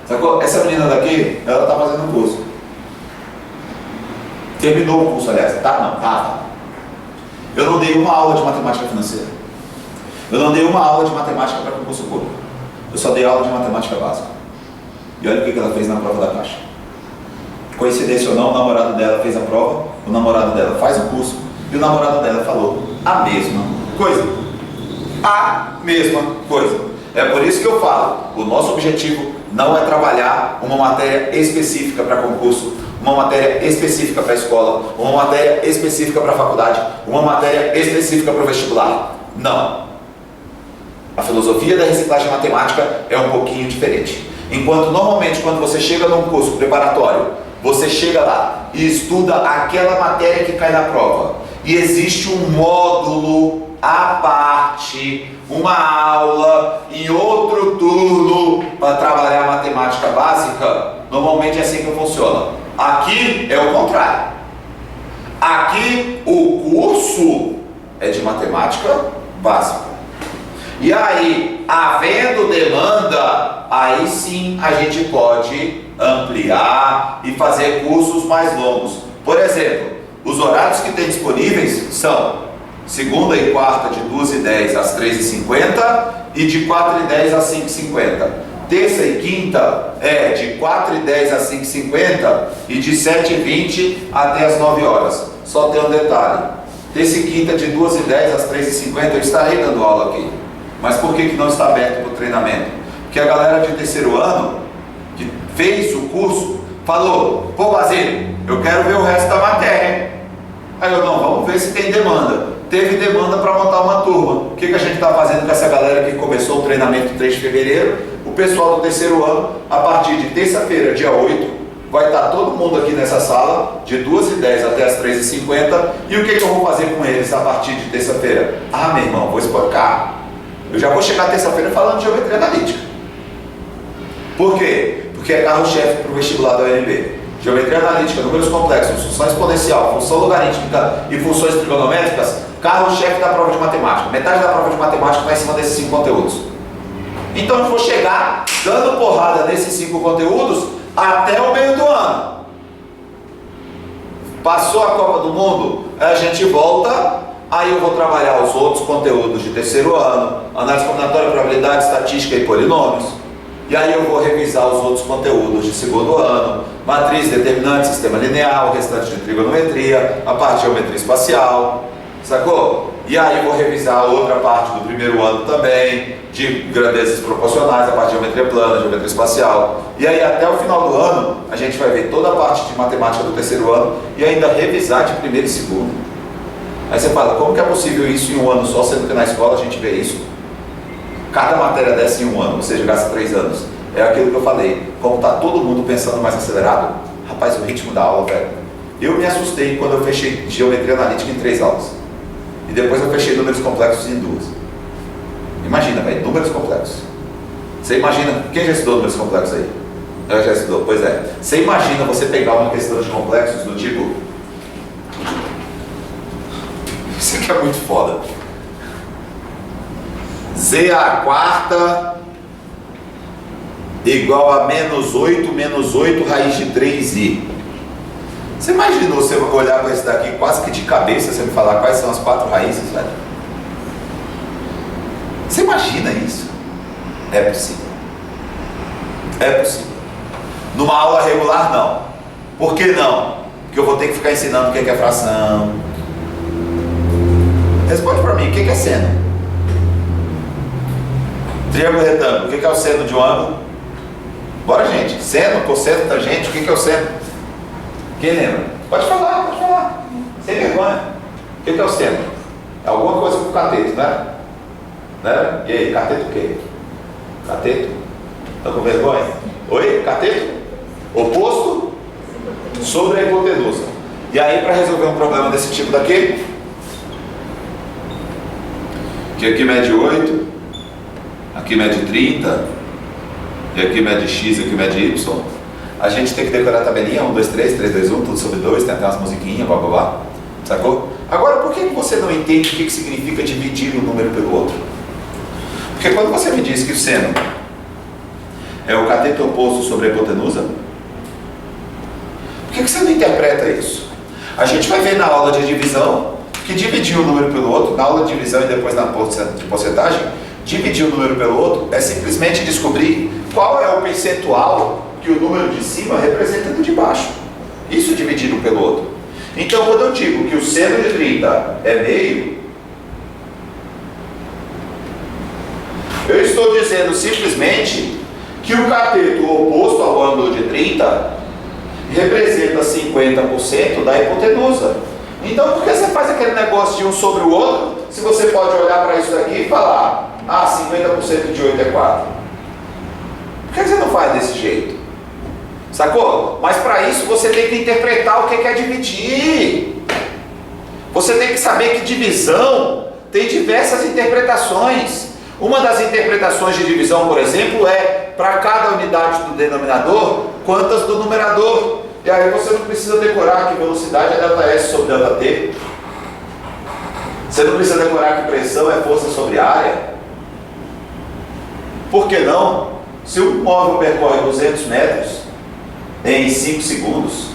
Speaker 1: Sacou? Essa menina daqui, ela está fazendo o curso. Terminou o curso, aliás. Tá. Eu não dei uma aula de matemática financeira. Eu não dei uma aula de matemática para concurso público. Eu só dei aula de matemática básica. E olha o que ela fez na prova da Caixa. Coincidência ou não, o namorado dela fez a prova, o namorado dela faz o curso, e o namorado dela falou a mesma coisa. A mesma coisa. É por isso que eu falo, o nosso objetivo não é trabalhar uma matéria específica para concurso, uma matéria específica para a escola, uma matéria específica para a faculdade, uma matéria específica para o vestibular. Não. A filosofia da reciclagem matemática é um pouquinho diferente. Enquanto normalmente quando você chega num curso preparatório, você chega lá e estuda aquela matéria que cai na prova. E existe um módulo à parte, uma aula em outro turno para trabalhar a matemática básica. Normalmente é assim que funciona. Aqui é o contrário. Aqui o curso é de matemática básica. E aí, havendo demanda, aí sim a gente pode ampliar e fazer cursos mais longos. Por exemplo, os horários que tem disponíveis são segunda e quarta de 2h10 às 3h50 e de 4h10 às 5h50. Terça e quinta é de 4h10 às 5h50 e de 7h20 até as 9 horas. Só tem um detalhe. Terça e quinta de 2h10 às 3h50 eu estarei dando aula aqui. Mas por que não está aberto para o treinamento? Porque a galera de 3º ano, que fez o curso, falou, pô Basílio, eu quero ver o resto da matéria. Aí eu, não, vamos ver se tem demanda. Teve demanda para montar uma turma. O que a gente está fazendo com essa galera que começou o treinamento 3 de fevereiro? O pessoal do 3º ano, a partir de terça-feira, dia 8, vai estar todo mundo aqui nessa sala, de 2h10 até as 3h50, e o que eu vou fazer com eles a partir de terça-feira? Ah, meu irmão, vou espancar. Eu já vou chegar terça-feira falando de geometria analítica. Por quê? Porque é carro-chefe para o vestibular da UNB. Geometria analítica, números complexos, função exponencial, função logarítmica e funções trigonométricas, carro-chefe da prova de matemática. Metade da prova de matemática está em cima desses 5 conteúdos. Então eu vou chegar dando porrada nesses 5 conteúdos até o meio do ano. Passou a Copa do Mundo, a gente volta, aí eu vou trabalhar os outros conteúdos de terceiro ano, análise combinatória, probabilidade, estatística e polinômios. E aí eu vou revisar os outros conteúdos de segundo ano, matriz, determinante, sistema linear, o restante de trigonometria, a parte de geometria espacial, sacou? E aí eu vou revisar outra parte do primeiro ano também, de grandezas proporcionais, a parte de geometria plana, geometria espacial. E aí até o final do ano, a gente vai ver toda a parte de matemática do terceiro ano e ainda revisar de primeiro e segundo. Aí você fala, como que é possível isso em um ano só, sendo que na escola a gente vê isso? Cada matéria dessa em um ano, ou seja, gasta 3 anos. É aquilo que eu falei, como está todo mundo pensando mais acelerado, rapaz, o ritmo da aula, velho. Eu me assustei quando eu fechei geometria analítica em 3 aulas. E depois eu fechei números complexos em 2. Imagina, velho, números complexos. Você imagina, quem já estudou números complexos aí? Eu já estudou, pois é. Você imagina você pegar uma questão de complexos do tipo... Isso aqui é muito foda. Z à quarta igual a menos 8 raiz de 3i. Você imaginou você olhar para esse daqui quase que de cabeça, você me falar quais são as 4 raízes, velho? Você imagina isso? É possível. É possível. Numa aula regular, não. Por que não? Porque eu vou ter que ficar ensinando o que é fração. Responde para mim, o que é seno? Triângulo retângulo, o que é o seno de um ângulo? Bora, gente. Seno, cosseno, tangente, o que é o seno? Quem lembra? Pode falar. Sem vergonha. O que é o seno? É alguma coisa com cateto, né? Né? E aí, cateto o quê? Cateto? Tá com vergonha? Oi? Cateto? Oposto sobre a hipotenusa. E aí, para resolver um problema desse tipo daqui, que aqui mede 8, aqui mede 30, e aqui mede x, aqui mede y, a gente tem que decorar a tabelinha 1, 2, 3, 3, 2, 1, tudo sobre 2, tem até umas musiquinhas, blá blá blá, sacou? Agora, por que você não entende o que significa dividir um número pelo outro? Porque quando você me diz que o seno é o cateto oposto sobre a hipotenusa, por que você não interpreta isso? A gente vai ver na aula de divisão que dividir um número pelo outro, na aula de divisão e depois na de porcentagem, dividir um número pelo outro é simplesmente descobrir qual é o percentual que o número de cima representa do de baixo. Isso dividido pelo outro. Então, quando eu digo que o seno de 30 é meio, eu estou dizendo simplesmente que o cateto oposto ao ângulo de 30 representa 50% da hipotenusa. Então, por que você faz aquele negócio de um sobre o outro, se você pode olhar para isso daqui e falar, 50% de 8 é 4? Por que você não faz desse jeito? Sacou? Mas para isso você tem que interpretar o que é dividir. Você tem que saber que divisão tem diversas interpretações. Uma das interpretações de divisão, por exemplo, é para cada unidade do denominador, quantas do numerador. E aí você não precisa decorar que velocidade é ΔS sobre ΔT. Você não precisa decorar que pressão é força sobre área. Por que não? Se um móvel percorre 200 metros em 5 segundos,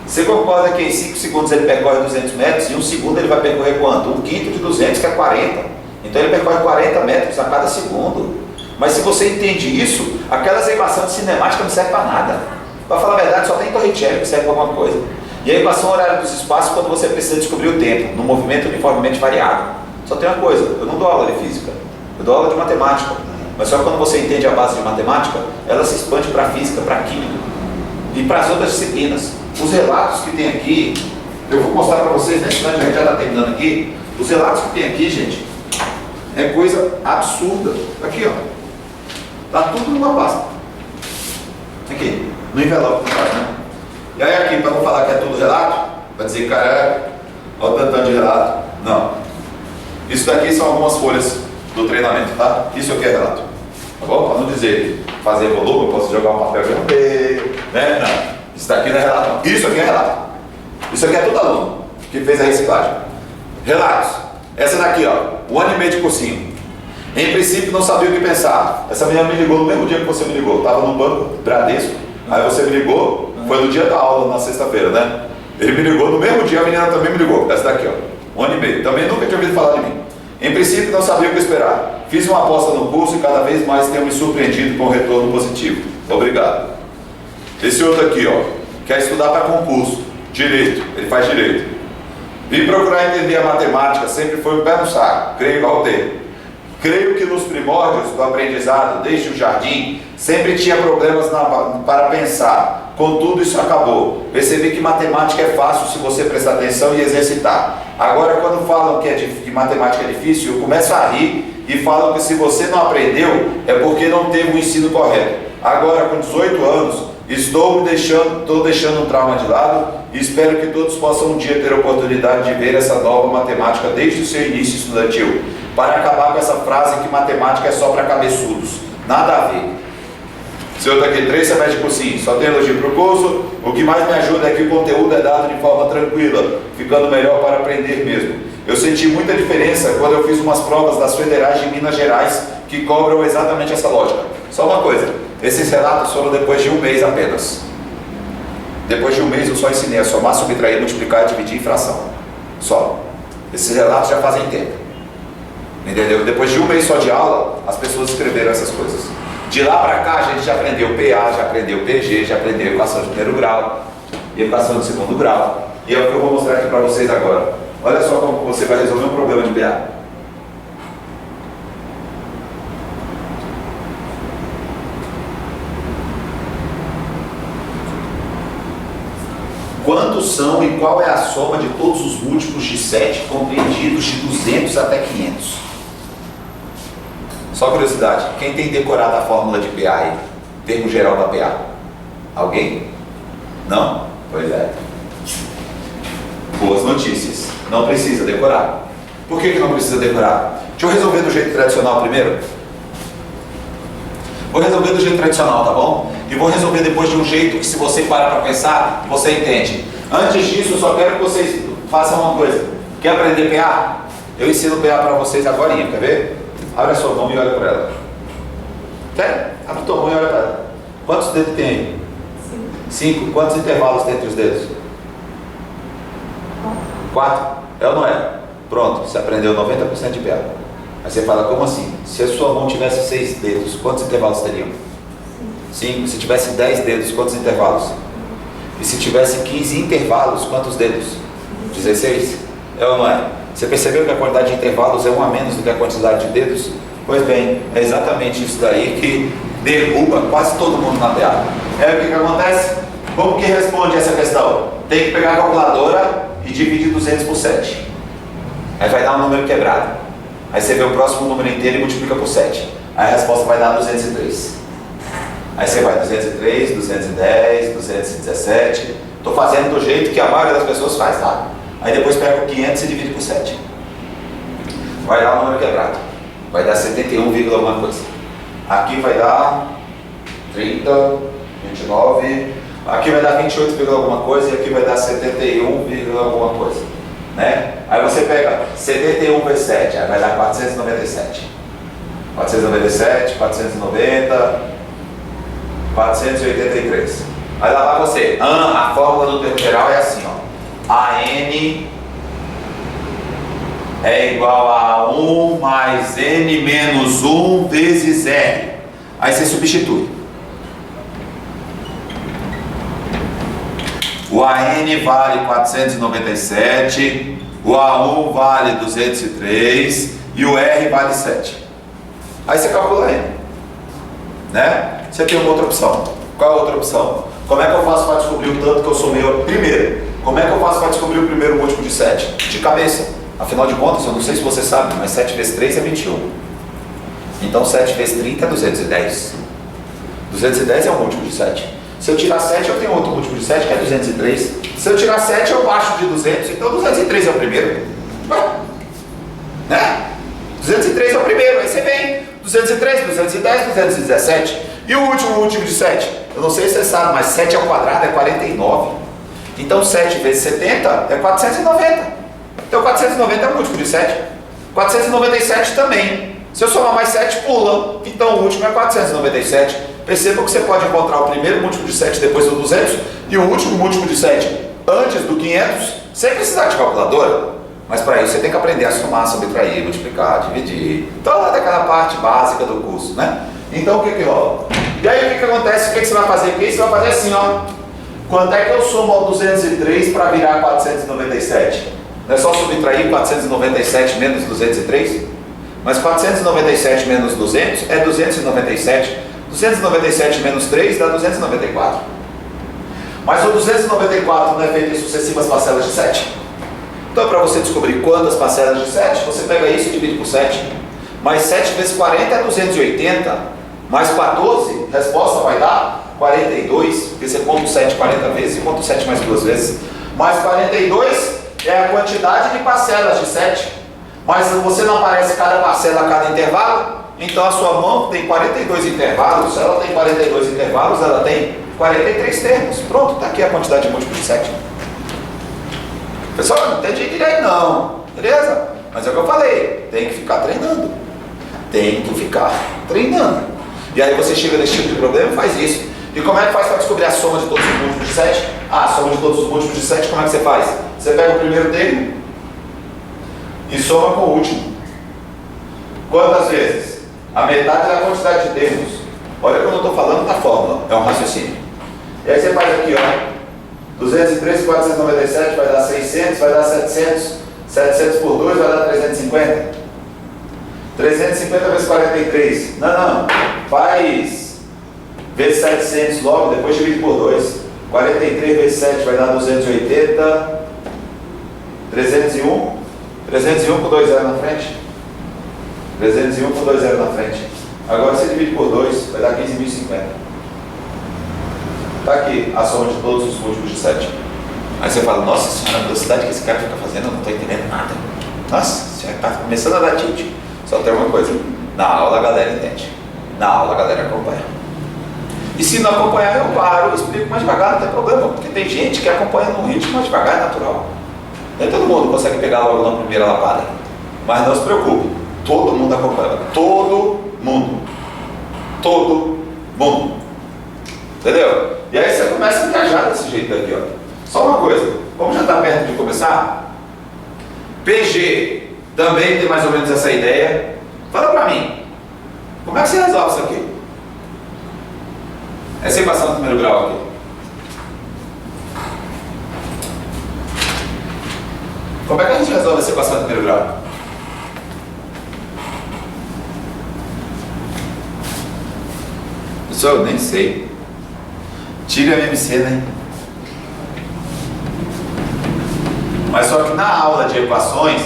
Speaker 1: você concorda que em 5 segundos ele percorre 200 metros e em 1 segundo ele vai percorrer quanto? 1/5 de 200, que é 40. Então ele percorre 40 metros a cada segundo. Mas se você entende isso, aquelas equações de cinemática não servem para nada. Para falar a verdade, só tem Torricelli que serve para alguma coisa. E a equação horária dos espaços quando você precisa descobrir o tempo, no movimento uniformemente variável. Só tem uma coisa, eu não dou aula de física, eu dou aula de matemática. Mas só quando você entende a base de matemática, ela se expande para a física, para a química e para as outras disciplinas. Os relatos que tem aqui, eu vou mostrar para vocês, né? Senão a gente já está terminando aqui. Os relatos que tem aqui, gente, é coisa absurda. Aqui, ó. Tá tudo numa pasta. Aqui, no envelope que faz, né? E aí aqui, para não falar que é tudo relato, vai dizer, cara, olha o tanto de relato. Não. Isso daqui são algumas folhas do treinamento, tá? Isso aqui é relato. Tá bom? Para não dizer fazer volume, eu posso jogar um papel aqui no meio, né? Não. Isso daqui não é relato, não. Isso aqui é relato. Isso aqui é todo aluno que fez a reciclagem. Relatos. Essa daqui, ó, 1 ano e meio de cursinho. Em princípio não sabia o que pensar. Essa menina me ligou no mesmo dia que você me ligou. Estava no banco Bradesco. Aí você me ligou, foi no dia da aula, na sexta-feira, né? Ele me ligou no mesmo dia, a menina também me ligou. Essa daqui, ó, 1 ano e meio. Também nunca tinha ouvido falar de mim. Em princípio não sabia o que esperar. Fiz uma aposta no curso e cada vez mais tenho me surpreendido com um retorno positivo. Obrigado. Esse outro aqui, ó, quer estudar para concurso. Direito, ele faz direito. Vim procurar entender a matemática, sempre foi um pé no saco, creio igual ter. Creio que nos primórdios do aprendizado, desde o jardim, sempre tinha problemas para pensar. Contudo, isso acabou. Percebi que matemática é fácil se você prestar atenção e exercitar. Agora, quando falam que matemática é difícil, eu começo a rir e falam que se você não aprendeu, é porque não teve o ensino correto. Agora, com 18 anos, estou deixando um trauma de lado e espero que todos possam um dia ter a oportunidade de ver essa nova matemática desde o seu início estudantil, para acabar com essa frase que matemática é só para cabeçudos. Nada a ver. Esse outro aqui, 3 semestres de cursinho, só tem elogio para o curso. O que mais me ajuda é que o conteúdo é dado de forma tranquila, ficando melhor para aprender mesmo. Eu senti muita diferença quando eu fiz umas provas das federais de Minas Gerais que cobram exatamente essa lógica. Só uma coisa, esses relatos foram depois de 1 mês apenas. Depois de 1 mês eu só ensinei a somar, subtrair, multiplicar, dividir em fração. Só. Esses relatos já fazem tempo. Entendeu? Depois de 1 mês só de aula, as pessoas escreveram essas coisas. De lá para cá a gente já aprendeu PA, já aprendeu PG, já aprendeu equação de primeiro grau, equação de segundo grau. E é o que eu vou mostrar aqui para vocês agora. Olha só como você vai resolver um problema de PA. Quantos são e qual é a soma de todos os múltiplos de 7 compreendidos de 200 até 500? Só curiosidade, quem tem decorado a fórmula de PA aí? Termo geral da PA? Alguém? Não? Pois é. Boas notícias. Não precisa decorar. Por que não precisa decorar? Deixa eu resolver do jeito tradicional primeiro. Vou resolver do jeito tradicional, tá bom? E vou resolver depois de um jeito que, se você parar para pensar, você entende. Antes disso, eu só quero que vocês façam uma coisa. Quer aprender PA? Eu ensino PA para vocês agora, quer ver? Abre a sua mão e olha para ela. Quer? Abre a tua mão e olha para ela. Quantos dedos tem aí? 5. Quantos intervalos tem entre os dedos? 4. É ou não é? Pronto, você aprendeu 90% de PA. Aí você fala, como assim? Se a sua mão tivesse 6 dedos, quantos intervalos teriam? 5. Se tivesse 10 dedos, quantos intervalos? E se tivesse 15 intervalos, quantos dedos? 16. É ou não é? Você percebeu que a quantidade de intervalos é 1 a menos do que a quantidade de dedos? Pois bem, é exatamente isso daí que derruba quase todo mundo na PA. É o que acontece? Como que responde essa questão? Tem que pegar a calculadora e dividir 200 por 7. Aí vai dar um número quebrado. Aí você vê o próximo número inteiro e multiplica por 7. Aí a resposta vai dar 203. Aí você vai 203, 210, 217. Estou fazendo do jeito que a maioria das pessoas faz, tá? Aí depois pega o 500 e divide por 7. Vai dar um número quebrado. Vai dar 71, alguma coisa. Aqui vai dar 30, 29. Aqui vai dar 28, alguma coisa. E aqui vai dar 71, alguma coisa. Né? Aí você pega 71 vezes 7, aí vai dar 497. 497, 490, 483. Aí lá vai você. A fórmula do termo geral é assim, ó. AN é igual a 1 mais N menos 1 vezes R. Aí você substitui. O AN vale 497, o A1 vale 203 e o R vale 7. Aí você calcula N, né? Você tem uma outra opção. Qual é a outra opção? Como é que eu faço para descobrir o tanto que eu somei primeiro? Como é que eu faço para descobrir o primeiro múltiplo de 7? De cabeça. Afinal de contas, eu não sei se você sabe, mas 7 vezes 3 é 21. Então 7 vezes 30 é 210. 210 é um múltiplo de 7. Se eu tirar 7, eu tenho outro múltiplo de 7, que é 203. Se eu tirar 7, eu baixo de 200, então 203 é o primeiro. Ué? Né? 203 é o primeiro, aí você vem 203, 210, 217. E o último de 7? Eu não sei se você sabe, mas 7 ao quadrado é 49. Então 7 vezes 70 é 490. Então 490 é o múltiplo de 7. 497 também. Se eu somar mais 7, pula. Então o último é 497. Perceba que você pode encontrar o primeiro múltiplo de 7 depois do 200 e o último múltiplo de 7 antes do 500, sem precisar de calculadora. Mas para isso você tem que aprender a somar, subtrair, multiplicar, dividir. Toda aquela parte básica do curso, né? Então o que rola? E aí o que acontece? O que você vai fazer aqui? Você vai fazer assim, ó. Quanto é que eu somo ao 203 para virar 497? Não é só subtrair 497 menos 203? Mas 497 menos 200 é 297. 297 menos 3 dá 294. Mas o 294 não é feito em sucessivas parcelas de 7. Então, para você descobrir quantas parcelas de 7, você pega isso e divide por 7. Mais 7 vezes 40 é 280. Mais 14, resposta vai dar 42. Porque você conta o 7 40 vezes e conta o 7 mais 2 vezes. Mais 42 é a quantidade de parcelas de 7. Mas você não aparece cada parcela a cada intervalo. Então, a sua mão tem 42 intervalos. Se ela tem 42 intervalos, ela tem 43 termos. Pronto, está aqui a quantidade de múltiplos de 7. Pessoal, não tem jeito direito não, beleza? Mas é o que eu falei, tem que ficar treinando. Tem que ficar treinando. E aí você chega nesse tipo de problema e faz isso. E como é que faz para descobrir a soma de todos os múltiplos de 7? Ah, a soma de todos os múltiplos de 7, como é que você faz? Você pega o primeiro termo e soma com o último. Quantas vezes? A metade da quantidade de termos. Olha que eu não estou falando da fórmula, é um raciocínio. E aí você faz aqui, ó. 203 por 497 vai dar 600, vai dar 700. 700 por 2 vai dar 350. 350 vezes 43. Não. Faz vezes 700 logo, depois divide por 2. 43 vezes 7 vai dar 280. 301. 301 com 2 zeros na frente. 301 com 2 zeros na frente. Agora você divide por 2, vai dar 15.050. Está aqui a soma de todos os múltiplos de 7. Aí você fala, nossa senhora, a velocidade que esse cara fica fazendo, eu não estou entendendo nada. Nossa, já está começando a dar tilt. Só tem uma coisa, na aula a galera entende. Na aula a galera acompanha. E se não acompanhar, eu paro, eu explico mais devagar, não tem problema. Porque tem gente que acompanha num ritmo mais devagar, é natural. Nem todo mundo consegue pegar logo na primeira lapada. Mas não se preocupe, todo mundo acompanha. Todo mundo. Todo mundo. Entendeu? E aí você começa a engajar desse jeito aqui, ó. Só uma coisa, como já está perto de começar, PG também tem mais ou menos essa ideia. Fala pra mim, como é que você resolve isso aqui? Essa equação do primeiro grau aqui. Como é que a gente resolve essa equação do primeiro grau? Pessoal, eu nem sei. Tira a MMC, né? Mas só que na aula de equações,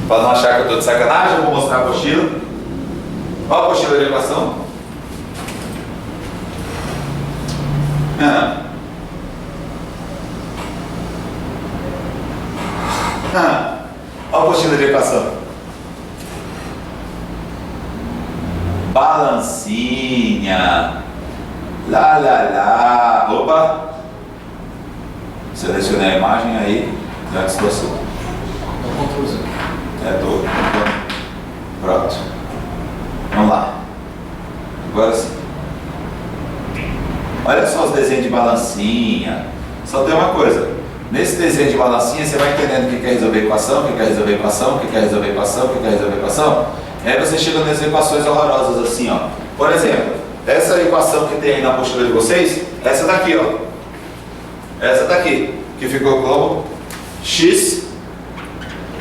Speaker 1: para não achar que eu estou de sacanagem, eu vou mostrar a apostila. Olha a apostila de equação. Olha a apostila de equação. Balancinha. Lá. Opa! Selecionei a imagem aí, já distorceu. Tô. Pronto. Vamos lá. Agora sim. Olha só os desenhos de balancinha. Só tem uma coisa. Nesse desenho de balancinha você vai entendendo o que quer resolver equação, o que quer resolver equação, o que quer resolver equação, o que quer resolver equação. E aí você chega nas equações horrorosas assim, ó. Por exemplo, essa equação que tem aí na apostila de vocês, essa daqui, ó. Essa daqui, que ficou como x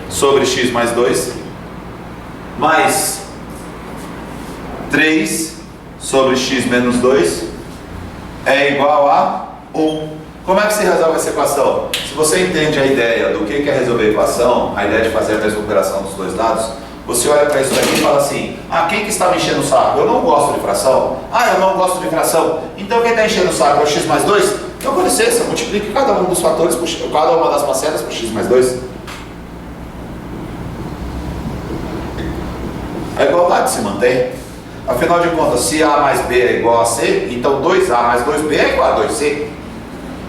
Speaker 1: sobre x mais 2 mais 3 sobre x menos 2 é igual a 1. Como é que se resolve essa equação? Se você entende a ideia do que é resolver a equação, a ideia de fazer a mesma operação dos dois lados, você olha para isso daqui e fala assim, ah, quem que está me enchendo o saco? Eu não gosto de fração. Ah, eu não gosto de fração. Então quem está enchendo o saco é o x mais 2? Então com licença, multiplique cada um dos fatores, cada uma das parcelas por x mais 2. A igualdade se mantém. Afinal de contas, se A mais B é igual a C, então 2A mais 2B é igual a 2C.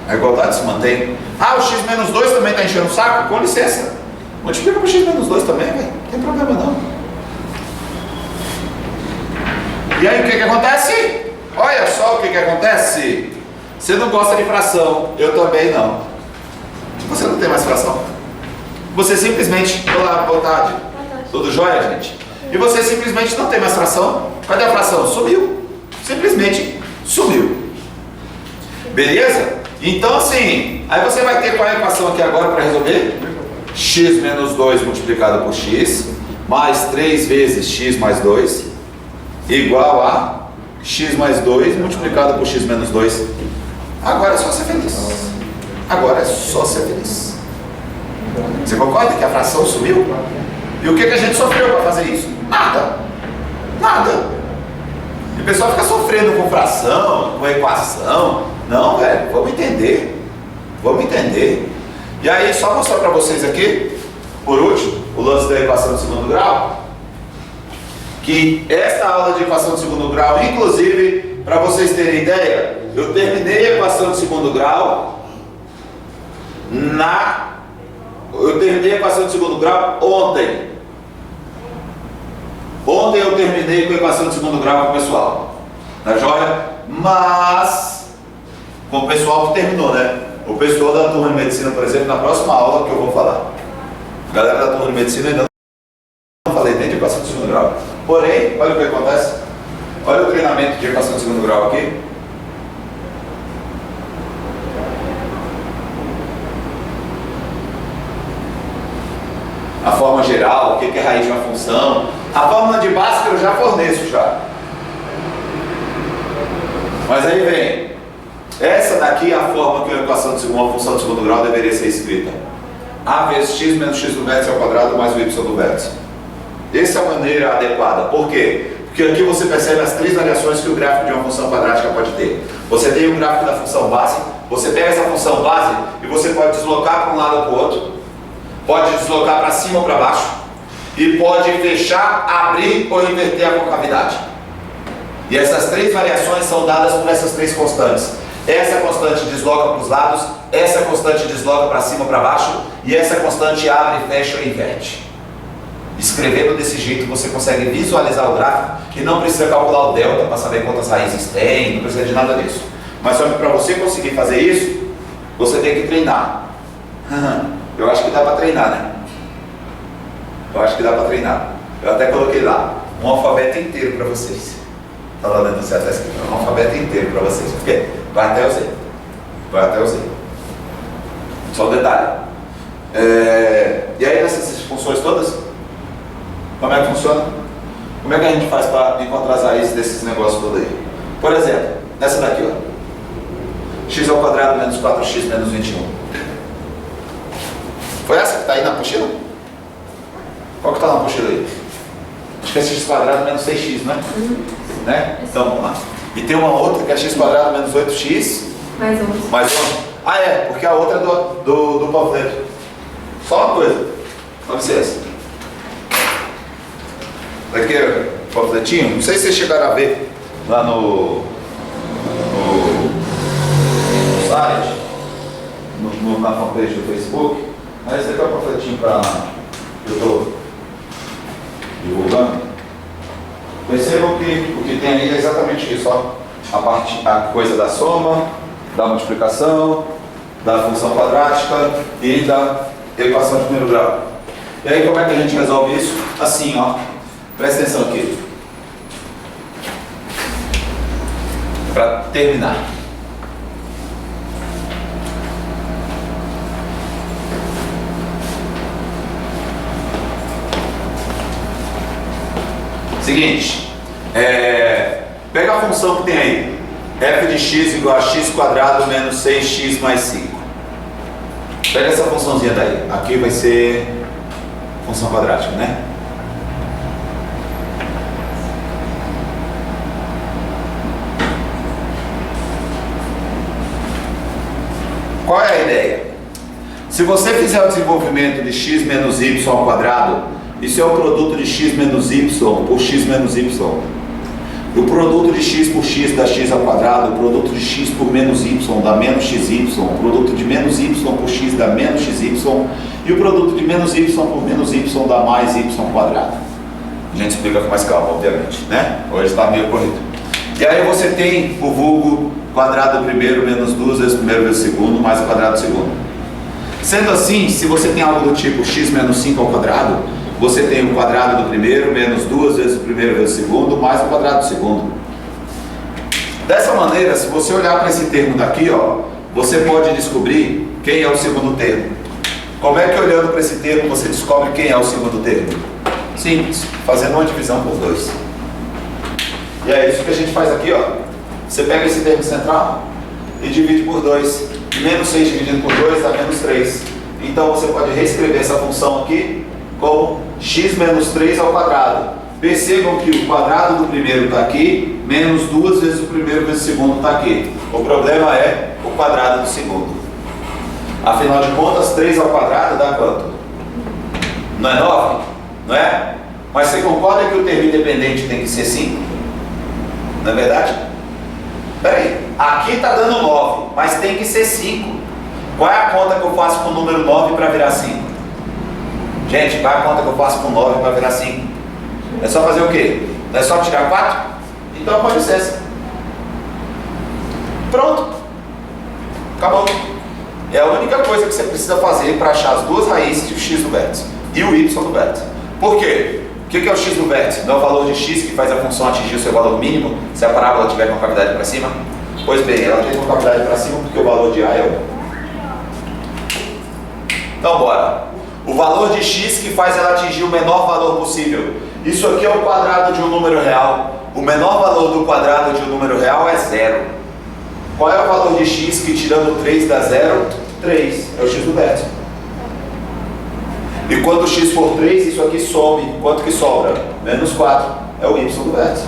Speaker 1: A igualdade se mantém. Ah, o x menos 2 também está enchendo o saco? Com licença. Multiplica por x menos 2 também, velho. Não tem problema não. E aí o que acontece? Olha só o que acontece. Você não gosta de fração, eu também não. Você não tem mais fração. Você simplesmente, olá, boa tarde. Tudo jóia, gente? E você simplesmente não tem mais fração. Cadê a fração? Sumiu. Simplesmente sumiu. Beleza? Então assim, aí você vai ter qual é a equação aqui agora para resolver? X menos 2 multiplicado por x, mais 3 vezes x mais 2, igual a x mais 2 multiplicado por x menos 2. Agora é só ser feliz. Agora é só ser feliz. Você concorda que a fração sumiu? E o que a gente sofreu para fazer isso? Nada. Nada. E o pessoal fica sofrendo com fração, com equação. Não, velho, vamos entender. Vamos entender. E aí, só mostrar para vocês aqui, por último, o lance da equação de segundo grau. Que esta aula de equação de segundo grau, inclusive, para vocês terem ideia, eu terminei a equação de segundo grau ontem. Ontem eu terminei com a equação de segundo grau com o pessoal. Tá joia? Mas com o pessoal que terminou, né? O pessoal da turma de medicina, por exemplo, na próxima aula que eu vou falar. A galera da turma de medicina ainda não falei nem de equação de segundo grau. Porém, olha o que acontece. Olha o treinamento de equação de segundo grau aqui. A forma geral, o que é raiz de uma função. A fórmula de Bhaskara eu já forneço já. Mas aí vem. Essa daqui é a forma que uma equação de uma função de segundo grau deveria ser escrita. A vezes x menos x do vértice ao quadrado mais o y do vértice. Essa é a maneira adequada. Por quê? Porque aqui você percebe as três variações que o gráfico de uma função quadrática pode ter. Você tem o gráfico da função base, você pega essa função base e você pode deslocar para um lado ou para o outro, pode deslocar para cima ou para baixo, e pode fechar, abrir ou inverter a concavidade. E essas três variações são dadas por essas três constantes. Essa constante desloca para os lados, essa constante desloca para cima ou para baixo, e essa constante abre, fecha ou inverte. Escrevendo desse jeito você consegue visualizar o gráfico e não precisa calcular o delta para saber quantas raízes tem, não precisa de nada disso. Mas só que para você conseguir fazer isso, você tem que treinar. Eu acho que dá para treinar, né? Eu acho que dá para treinar. Eu até coloquei lá um alfabeto inteiro para vocês. Está lá dentro do seu teste, um alfabeto inteiro para vocês. Por quê? Vai até o Z. Vai até o Z. Só um detalhe. E aí nessas funções todas, como é que funciona? Como é que a gente faz para encontrar as raízes desses negócios todos aí? Por exemplo, nessa daqui, ó. X ao quadrado menos 4x menos 21. Foi essa que está aí na apostila? Qual que está na apostila aí? Acho que é x quadrado menos 6x, né? Então vamos lá. E tem uma outra que é x quadrado menos 8x mais 11. Ah, é, porque a outra é do panfleto. Só uma coisa. Com licença. Daqui é o panfletinho. Não sei se vocês chegaram a ver lá no site, na fanpage do Facebook. Mas esse aqui é o panfletinho que eu estou divulgando. Percebam que o que tem aí é exatamente isso, ó. A coisa da soma, da multiplicação, da função quadrática e da equação de primeiro grau. E aí como é que a gente resolve isso? Assim, ó. Presta atenção aqui. Para terminar. Seguinte, pega a função que tem aí, f de x igual a x quadrado menos 6x mais 5. Pega essa funçãozinha daí, aqui vai ser função quadrática, né? Qual é a ideia? Se você fizer o desenvolvimento de x menos y ao quadrado, isso é o produto de x menos y por x menos y. O produto de x por x dá x ao quadrado, o produto de x por menos y dá menos xy, o produto de menos y por x dá menos xy, e o produto de menos y por menos y dá mais y quadrado. A gente explica com mais calma, obviamente, né? Hoje está meio corrido. E aí você tem o vulgo quadrado primeiro menos 2 vezes o primeiro vezes o segundo mais o quadrado do segundo. Sendo assim, se você tem algo do tipo x menos 5 ao quadrado, você tem o quadrado do primeiro menos 2 vezes o primeiro vezes o segundo mais o quadrado do segundo. Dessa maneira, se você olhar para esse termo daqui, ó, você pode descobrir quem é o segundo termo. Como é que olhando para esse termo você descobre quem é o segundo termo? Simples, fazendo uma divisão por 2. E é isso que a gente faz aqui, ó. Você pega esse termo central e divide por 2. Menos 6 dividido por 2 dá menos 3. Então você pode reescrever essa função aqui como x menos 3 ao quadrado. Percebam que o quadrado do primeiro está aqui, menos 2 vezes o primeiro vezes o segundo está aqui. O problema é o quadrado do segundo. Afinal de contas, 3 ao quadrado dá quanto? Não é 9? Não é? Mas você concorda que o termo independente tem que ser 5? Não é verdade? Peraí, aqui está dando 9, mas tem que ser 5. Qual é a conta que eu faço com o número 9 para virar 5? Gente, qual é a conta que eu faço com 9 para virar 5? É só fazer o quê? Não é só tirar 4? Então, com licença. Pronto. Acabou. É a única coisa que você precisa fazer para achar as duas raízes do x do vértice e o y do vértice. Por quê? O que é o x do vértice? Não é o valor de x que faz a função atingir o seu valor mínimo se a parábola tiver com a cavidade para cima? Pois bem, ela tem uma cavidade para cima porque o valor de A é 1. Então, bora. O valor de x que faz ela atingir o menor valor possível. Isso aqui é o quadrado de um número real. O menor valor do quadrado de um número real é 0. Qual é o valor de x que tirando 3 dá 0? 3. É o x do vértice. E quando x for 3, isso aqui some. Quanto que sobra? Menos 4. É o y do vértice.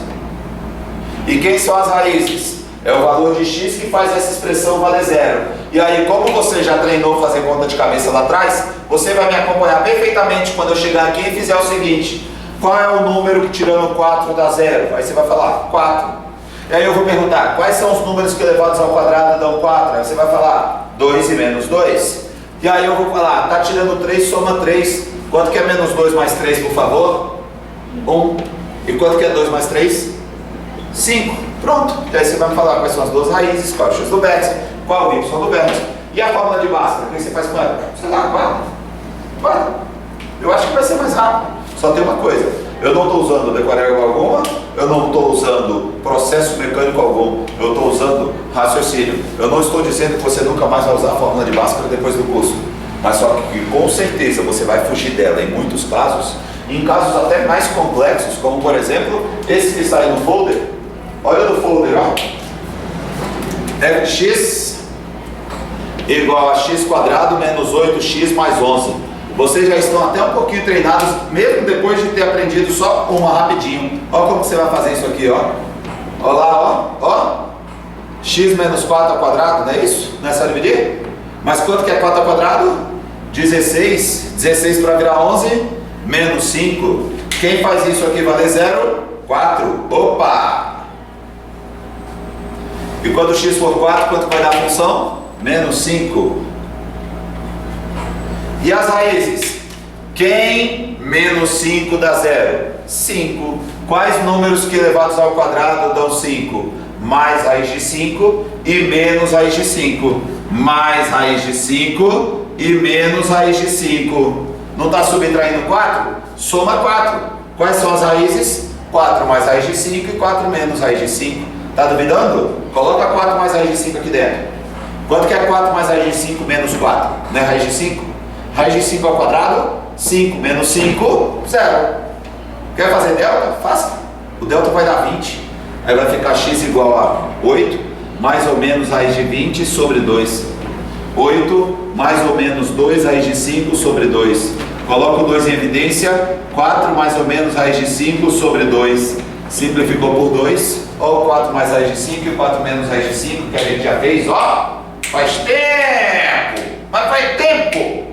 Speaker 1: E quem são as raízes? É o valor de x que faz essa expressão valer 0. E aí, como você já treinou fazer conta de cabeça lá atrás, você vai me acompanhar perfeitamente quando eu chegar aqui e fizer o seguinte. Qual é o número que tirando 4 dá 0? Aí você vai falar 4. E aí eu vou perguntar, quais são os números que elevados ao quadrado dão 4? Aí você vai falar 2 e menos 2. E aí eu vou falar, tá tirando 3, soma 3. Quanto que é menos 2 mais 3, por favor? 1. E quanto que é 2 mais 3? 5. Pronto. E aí você vai me falar quais são as duas raízes, qual é o x do vértice, qual é o y do vértice. E a fórmula de Bhaskara, o que você faz com ela? Sei lá, guarda. Eu acho que vai ser mais rápido. Só tem uma coisa, eu não estou usando decoreba alguma, eu não estou usando processo mecânico algum, eu estou usando raciocínio. Eu não estou dizendo que você nunca mais vai usar a fórmula de Bhaskara depois do curso, mas só que com certeza você vai fugir dela em muitos casos, em casos até mais complexos, como por exemplo, esse que está aí no folder. Olha no folder, ó. Fx igual a x quadrado menos 8x mais 11. Vocês já estão até um pouquinho treinados, mesmo depois de ter aprendido só uma rapidinho. Olha como você vai fazer isso aqui, ó. Olha lá, ó. X menos 4 ao quadrado, não é isso? Não é só dividir? Mas quanto que é 4 ao quadrado? 16. 16 para virar 11, menos 5. Quem faz isso aqui valer 0? 4. Opa! E quando x for 4, quanto vai dar a função? Menos 5. E as raízes? Quem menos 5 dá 0? 5. Quais números que elevados ao quadrado dão 5? Mais raiz de 5 e menos raiz de 5. Mais raiz de 5 e menos raiz de 5. Não está subtraindo 4? Soma 4. Quais são as raízes? 4 mais raiz de 5 e 4 menos raiz de 5. Está duvidando? Coloca 4 mais raiz de 5 aqui dentro. Quanto que é 4 mais raiz de 5 menos 4? Não é raiz de 5? Raiz de 5 ao quadrado, 5 menos 5, 0. Quer fazer delta? Faça. O delta vai dar 20. Aí vai ficar x igual a 8, mais ou menos raiz de 20 sobre 2. 8 mais ou menos 2 raiz de 5 sobre 2. Coloca o 2 em evidência. 4 mais ou menos raiz de 5 sobre 2. Simplificou por 2. Ou 4 mais raiz de 5 e 4 menos raiz de 5, que a gente já fez, ó, faz tempo. falei, tempo!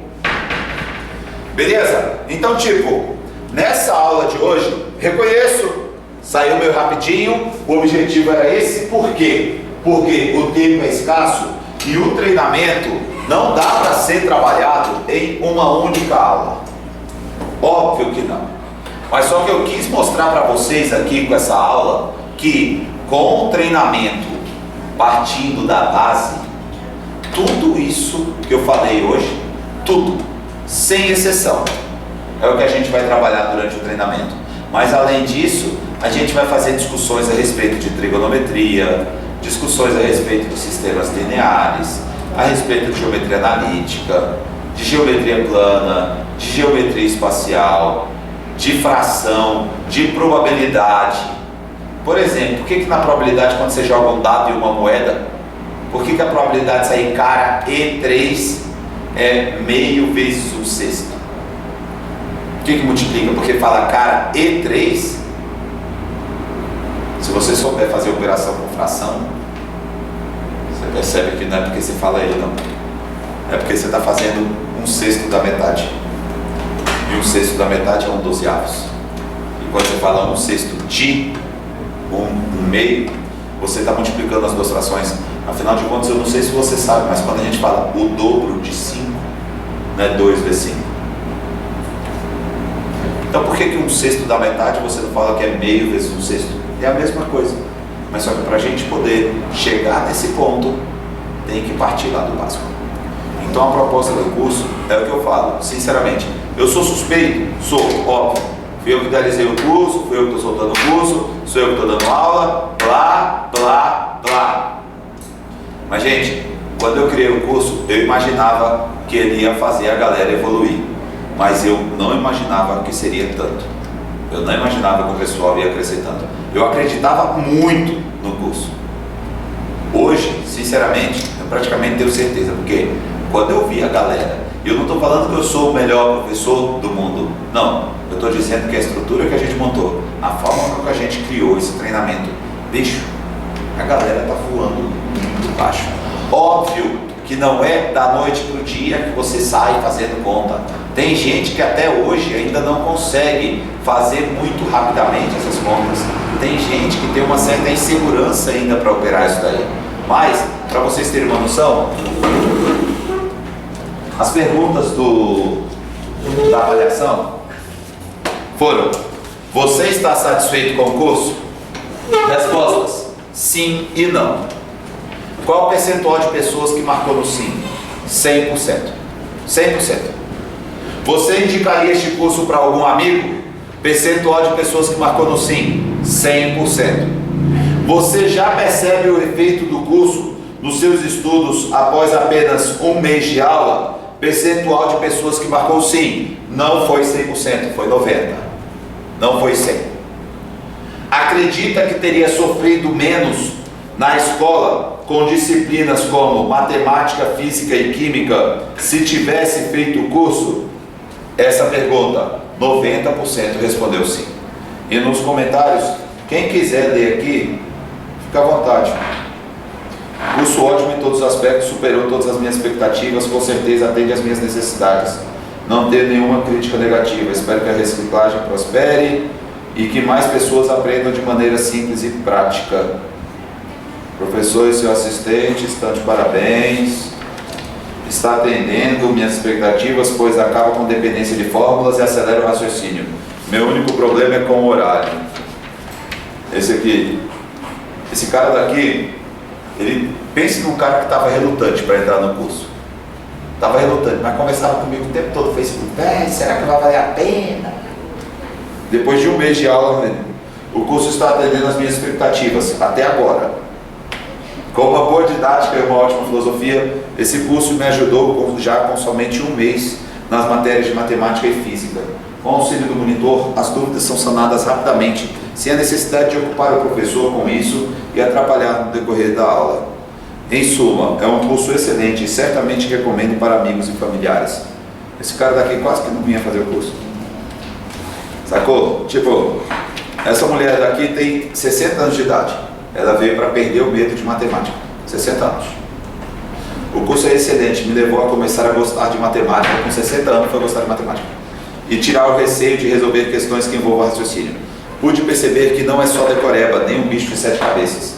Speaker 1: Beleza? Então, tipo, nessa aula de hoje, reconheço, saiu meio rapidinho, o objetivo era esse, por quê? Porque o tempo é escasso e o treinamento não dá para ser trabalhado em uma única aula. Óbvio que não. Mas só que eu quis mostrar para vocês aqui com essa aula que com o treinamento partindo da base, tudo isso que eu falei hoje, tudo, sem exceção, é o que a gente vai trabalhar durante o treinamento. Mas além disso, a gente vai fazer discussões a respeito de trigonometria, discussões a respeito de sistemas lineares, a respeito de geometria analítica, de geometria plana, de geometria espacial, de fração, de probabilidade. Por exemplo, por que na probabilidade, quando você joga um dado e uma moeda, por que a probabilidade de sair cara E3 é meio vezes 1/6? Por que multiplica? Porque fala cara E3. Se você souber fazer operação com fração, você percebe que não é porque você fala ele, não. É porque você está fazendo 1/6 da metade. E 1/6 da metade é 1/12. E quando você fala 1/6 de 1/meio, você está multiplicando as duas frações. Afinal de contas, eu não sei se você sabe, mas quando a gente fala o dobro de 5, não é 2 vezes 5. Então por que 1/6 da metade você não fala que é meio vezes 1/6? É a mesma coisa. Mas só que para a gente poder chegar nesse ponto, tem que partir lá do básico. Então a proposta do curso é o que eu falo, sinceramente. Eu sou suspeito? Sou, óbvio. Fui eu que idealizei o curso, fui eu que estou soltando o curso, sou eu que estou dando aula, blá, blá, blá. Mas, gente, quando eu criei o curso, eu imaginava que ele ia fazer a galera evoluir. Mas eu não imaginava que seria tanto. Eu não imaginava que o pessoal ia crescer tanto. Eu acreditava muito no curso. Hoje, sinceramente, eu praticamente tenho certeza, porque quando eu vi a galera, eu não estou falando que eu sou o melhor professor do mundo, não. Eu estou dizendo que a estrutura que a gente montou, a forma que a gente criou esse treinamento, bicho, a galera está voando muito baixo. Óbvio que não é da noite para o dia que você sai fazendo conta. Tem gente que até hoje ainda não consegue fazer muito rapidamente essas contas. Tem gente que tem uma certa insegurança ainda para operar isso daí. Mas, para vocês terem uma noção, as perguntas da avaliação foram: você está satisfeito com o curso? Respostas: sim e não. Qual o percentual de pessoas que marcou no sim? 100%. 100%. Você indicaria este curso para algum amigo? Percentual de pessoas que marcou no sim? 100%. Você já percebe o efeito do curso nos seus estudos após apenas um mês de aula? Percentual de pessoas que marcou sim? Não foi 100%, foi 90%. Não foi 100%. Acredita que teria sofrido menos na escola com disciplinas como matemática, física e química se tivesse feito o curso? Essa pergunta, 90% respondeu sim. E nos comentários, quem quiser ler aqui, fica à vontade. Curso ótimo em todos os aspectos, superou todas as minhas expectativas, com certeza atende às minhas necessidades. Não ter nenhuma crítica negativa. Espero que a reciclagem prospere e que mais pessoas aprendam de maneira simples e prática. Professor e seu assistente estão de parabéns. Está atendendo minhas expectativas, pois acaba com dependência de fórmulas e acelera o raciocínio. Meu único problema é com o horário. Esse cara daqui, ele pense num cara que estava relutante para entrar no curso. Estava relutante, mas conversava comigo o tempo todo no Facebook. Será que vai valer a pena? Depois de um mês de aula, o curso está atendendo as minhas expectativas, até agora. Com uma boa didática e uma ótima filosofia, esse curso me ajudou já com somente um mês nas matérias de matemática e física. Com o auxílio do monitor, as dúvidas são sanadas rapidamente, sem a necessidade de ocupar o professor com isso e atrapalhar no decorrer da aula. Em suma, é um curso excelente e certamente recomendo para amigos e familiares. Esse cara daqui quase que não vinha fazer o curso. Sacou? Tipo, essa mulher daqui tem 60 anos de idade. Ela veio para perder o medo de matemática. 60 anos. O curso é excelente, me levou a começar a gostar de matemática. Com 60 anos foi gostar de matemática. E tirar o receio de resolver questões que envolvam raciocínio. Pude perceber que não é só decoreba, nem um bicho de 7 cabeças.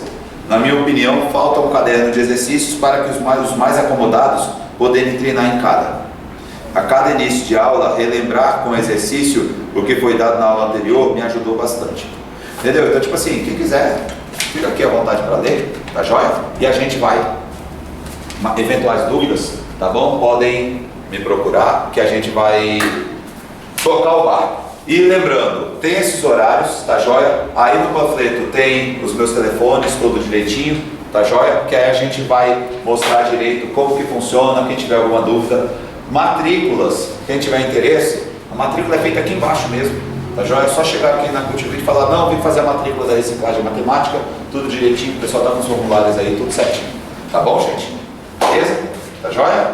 Speaker 1: Na minha opinião, falta um caderno de exercícios para que os mais acomodados poderem treinar em casa. A cada início de aula, relembrar com exercício o que foi dado na aula anterior me ajudou bastante. Entendeu? Então, tipo assim, quem quiser, fica aqui à vontade para ler, tá joia? E a gente vai. Eventuais dúvidas, tá bom? Podem me procurar, que a gente vai tocar o barco. E lembrando, tem esses horários, tá joia? Aí no panfleto tem os meus telefones, tudo direitinho, tá joia? Que aí a gente vai mostrar direito como que funciona, quem tiver alguma dúvida. Matrículas, quem tiver interesse, a matrícula é feita aqui embaixo mesmo, tá joia? É só chegar aqui na Cultivar e falar, não, vim fazer a matrícula da reciclagem matemática, tudo direitinho, o pessoal tá com os formulários aí, tudo certinho. Tá bom, gente? Beleza? Tá joia?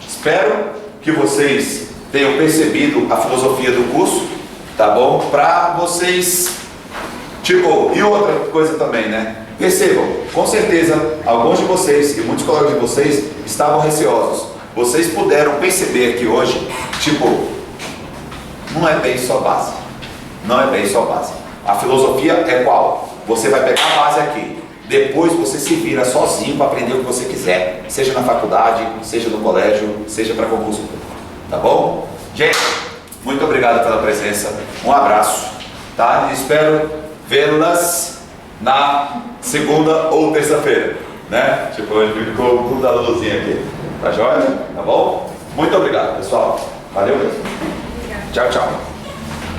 Speaker 1: Espero que vocês tenham percebido a filosofia do curso, tá bom? Pra vocês, tipo, e outra coisa também, né? Percebam, com certeza, alguns de vocês e muitos colegas de vocês estavam receosos. Vocês puderam perceber aqui hoje, tipo, não é bem só base. Não é bem só base. A filosofia é qual? Você vai pegar a base aqui. Depois você se vira sozinho para aprender o que você quiser. Seja na faculdade, seja no colégio, seja para concurso público. Tá bom? Gente, muito obrigado pela presença. Um abraço. Tá? E espero vê-las na segunda ou terça-feira. Né? Tipo, hoje ficou o da luzinha aqui. Tá joia? Tá bom? Muito obrigado, pessoal. Valeu mesmo. Tchau, tchau.